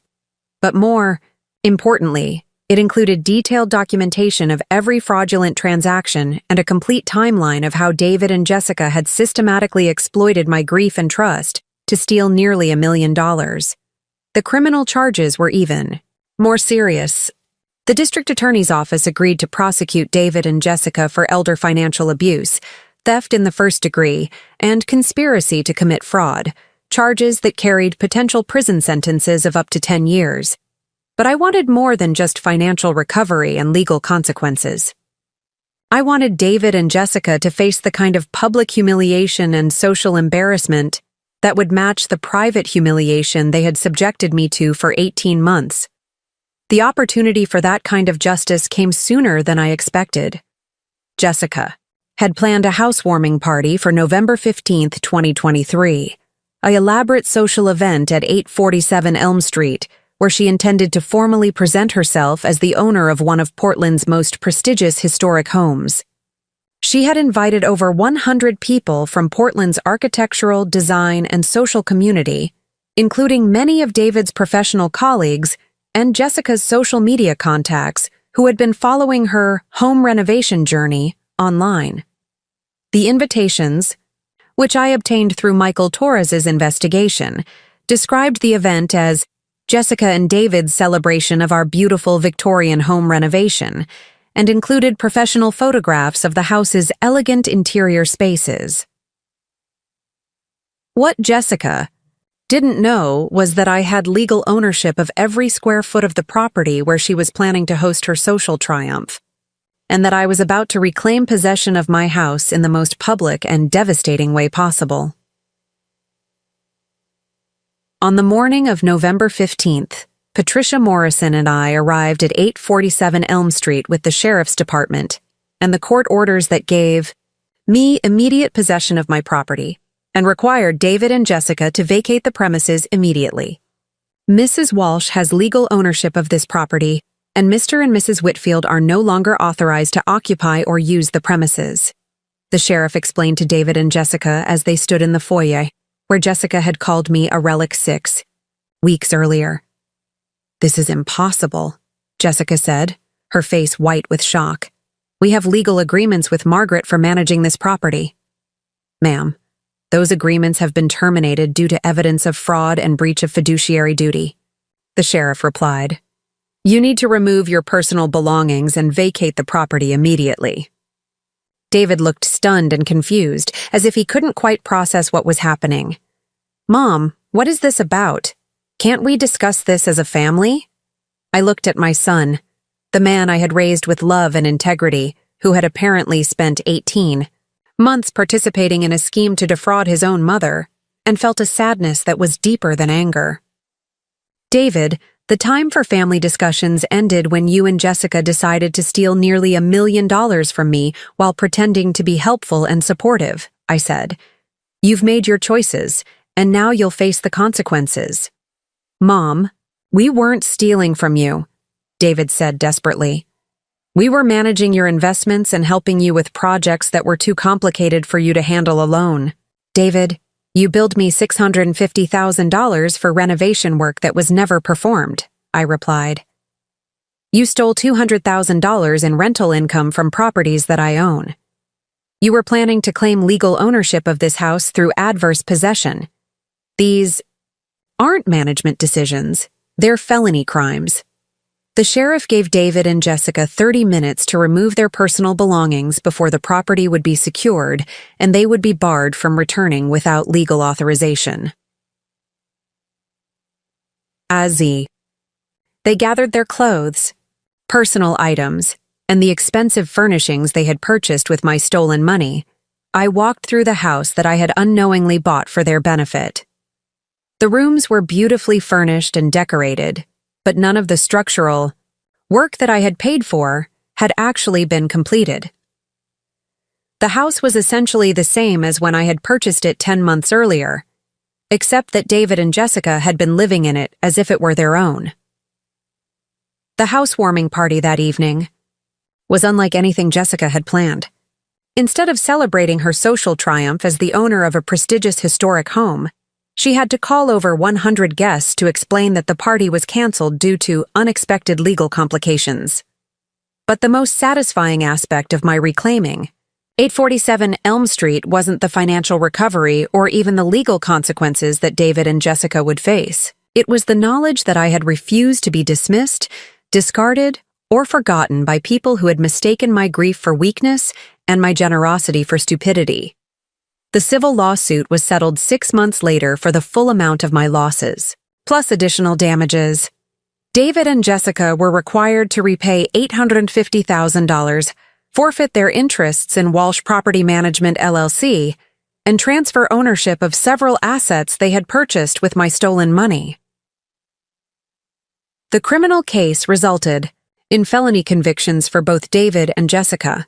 But more importantly, it included detailed documentation of every fraudulent transaction and a complete timeline of how David and Jessica had systematically exploited my grief and trust to steal nearly $1 million. The criminal charges were even more serious. The district attorney's office agreed to prosecute David and Jessica for elder financial abuse, theft in the first degree, and conspiracy to commit fraud, charges that carried potential prison sentences of up to 10 years. But I wanted more than just financial recovery and legal consequences. I wanted David and Jessica to face the kind of public humiliation and social embarrassment that would match the private humiliation they had subjected me to for 18 months. The opportunity for that kind of justice came sooner than I expected. Jessica had planned a housewarming party for November 15, 2023, an elaborate social event at 847 Elm Street, where she intended to formally present herself as the owner of one of Portland's most prestigious historic homes. She had invited over 100 people from Portland's architectural, design, and social community, including many of David's professional colleagues and Jessica's social media contacts who had been following her home renovation journey online. The invitations, which I obtained through Michael Torres's investigation, described the event as Jessica and David's celebration of our beautiful Victorian home renovation, and included professional photographs of the house's elegant interior spaces. What Jessica didn't know was that I had legal ownership of every square foot of the property where she was planning to host her social triumph, and that I was about to reclaim possession of my house in the most public and devastating way possible. On the morning of November 15th, Patricia Morrison and I arrived at 847 Elm Street with the Sheriff's Department and the court orders that gave me immediate possession of my property and required David and Jessica to vacate the premises immediately. Mrs. Walsh has legal ownership of this property, and Mr. and Mrs. Whitfield are no longer authorized to occupy or use the premises, the sheriff explained to David and Jessica as they stood in the foyer, where Jessica had called me a Relic 6 weeks earlier. "This is impossible," Jessica said, her face white with shock. We have legal agreements with Margaret for managing this property. Ma'am, those agreements have been terminated due to evidence of fraud and breach of fiduciary duty. The sheriff replied. You need to remove your personal belongings and vacate the property immediately. David looked stunned and confused, as if he couldn't quite process what was happening. Mom, what is this about? Can't we discuss this as a family? I looked at my son, the man I had raised with love and integrity, who had apparently spent 18 months participating in a scheme to defraud his own mother, and felt a sadness that was deeper than anger. David, the time for family discussions ended when you and Jessica decided to steal nearly $1 million from me while pretending to be helpful and supportive, I said. You've made your choices, and now you'll face the consequences. Mom, we weren't stealing from you, David said desperately. We were managing your investments and helping you with projects that were too complicated for you to handle alone. David, you billed me $650,000 for renovation work that was never performed, I replied. You stole $200,000 in rental income from properties that I own. You were planning to claim legal ownership of this house through adverse possession. These aren't management decisions, they're felony crimes. The sheriff gave David and Jessica 30 minutes to remove their personal belongings before the property would be secured and they would be barred from returning without legal authorization. They gathered their clothes, personal items, and the expensive furnishings they had purchased with my stolen money. I walked through the house that I had unknowingly bought for their benefit. The rooms were beautifully furnished and decorated, but none of the structural work that I had paid for had actually been completed. The house was essentially the same as when I had purchased it 10 months earlier, except that David and Jessica had been living in it as if it were their own. The housewarming party that evening was unlike anything Jessica had planned. Instead of celebrating her social triumph as the owner of a prestigious historic home, she had to call over 100 guests to explain that the party was canceled due to unexpected legal complications. But the most satisfying aspect of my reclaiming, 847 Elm Street, wasn't the financial recovery or even the legal consequences that David and Jessica would face. It was the knowledge that I had refused to be dismissed, discarded, or forgotten by people who had mistaken my grief for weakness and my generosity for stupidity. The civil lawsuit was settled 6 months later for the full amount of my losses, plus additional damages. David and Jessica were required to repay $850,000, forfeit their interests in Walsh Property Management LLC, and transfer ownership of several assets they had purchased with my stolen money. The criminal case resulted in felony convictions for both David and Jessica.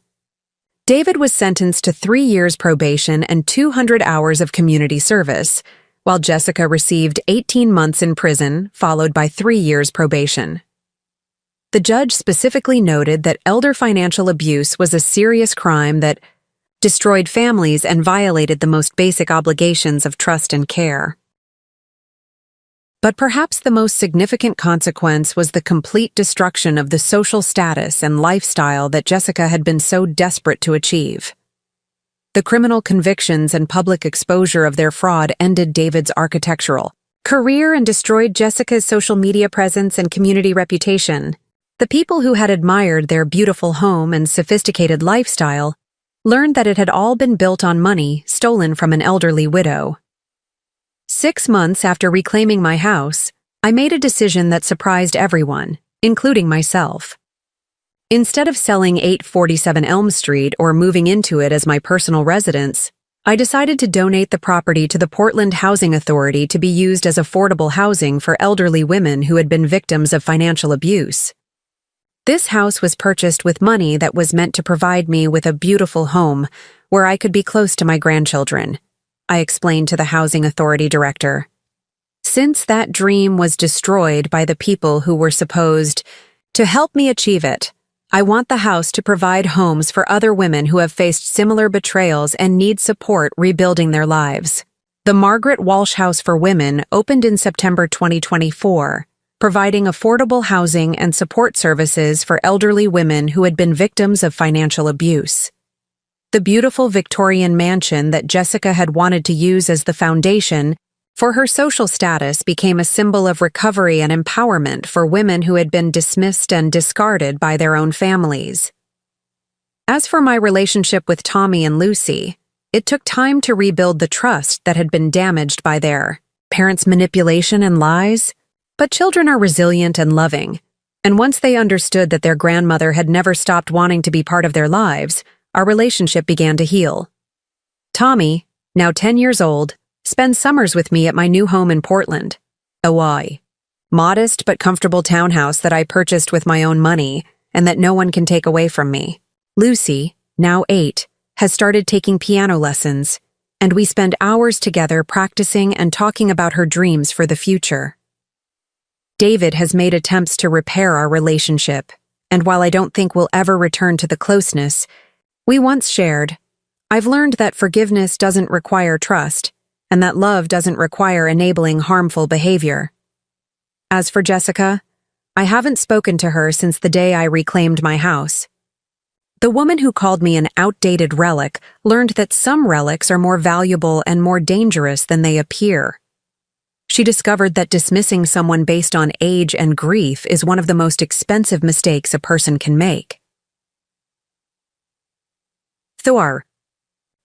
David was sentenced to 3 years probation and 200 hours of community service, while Jessica received 18 months in prison, followed by 3 years probation. The judge specifically noted that elder financial abuse was a serious crime that destroyed families and violated the most basic obligations of trust and care. But perhaps the most significant consequence was the complete destruction of the social status and lifestyle that Jessica had been so desperate to achieve. The criminal convictions and public exposure of their fraud ended David's architectural career and destroyed Jessica's social media presence and community reputation. The people who had admired their beautiful home and sophisticated lifestyle learned that it had all been built on money stolen from an elderly widow. 6 months after reclaiming my house, I made a decision that surprised everyone, including myself. Instead of selling 847 Elm Street or moving into it as my personal residence, I decided to donate the property to the Portland Housing Authority to be used as affordable housing for elderly women who had been victims of financial abuse. This house was purchased with money that was meant to provide me with a beautiful home where I could be close to my grandchildren, I explained to the Housing Authority director. Since that dream was destroyed by the people who were supposed to help me achieve it, I want the house to provide homes for other women who have faced similar betrayals and need support rebuilding their lives. The Margaret Walsh House for Women opened in September 2024, providing affordable housing and support services for elderly women who had been victims of financial abuse. The beautiful Victorian mansion that Jessica had wanted to use as the foundation for her social status became a symbol of recovery and empowerment for women who had been dismissed and discarded by their own families. As for my relationship with Tommy and Lucy, it took time to rebuild the trust that had been damaged by their parents' manipulation and lies. But children are resilient and loving, and once they understood that their grandmother had never stopped wanting to be part of their lives, our relationship began to heal. Tommy, now 10 years old, spends summers with me at my new home in Portland, Hawaii. Modest but comfortable townhouse that I purchased with my own money and that no one can take away from me. Lucy, now 8, has started taking piano lessons, and we spend hours together practicing and talking about her dreams for the future. David has made attempts to repair our relationship, and while I don't think we'll ever return to the closeness we once shared, I've learned that forgiveness doesn't require trust, and that love doesn't require enabling harmful behavior. As for Jessica, I haven't spoken to her since the day I reclaimed my house. The woman who called me an outdated relic learned that some relics are more valuable and more dangerous than they appear. She discovered that dismissing someone based on age and grief is one of the most expensive mistakes a person can make. Thor.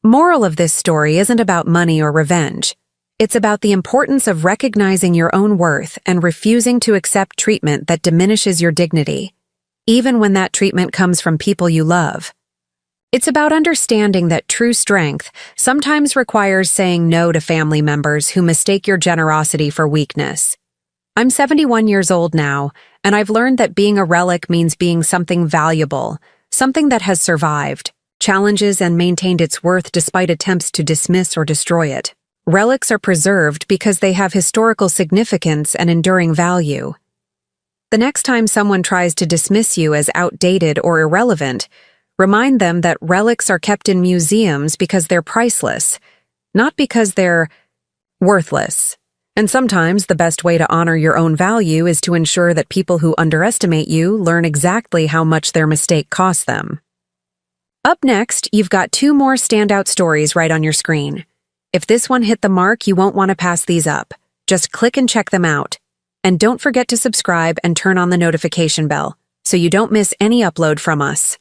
Moral of this story isn't about money or revenge. It's about the importance of recognizing your own worth and refusing to accept treatment that diminishes your dignity, even when that treatment comes from people you love. It's about understanding that true strength sometimes requires saying no to family members who mistake your generosity for weakness. I'm 71 years old now, and I've learned that being a relic means being something valuable, something that has survived challenges and maintained its worth despite attempts to dismiss or destroy it. Relics are preserved because they have historical significance and enduring value. The next time someone tries to dismiss you as outdated or irrelevant, remind them that relics are kept in museums because they're priceless, not because they're worthless. And sometimes the best way to honor your own value is to ensure that people who underestimate you learn exactly how much their mistake cost them. Up next, you've got 2 more standout stories right on your screen. If this one hit the mark, you won't want to pass these up. Just click and check them out. And don't forget to subscribe and turn on the notification bell so you don't miss any upload from us.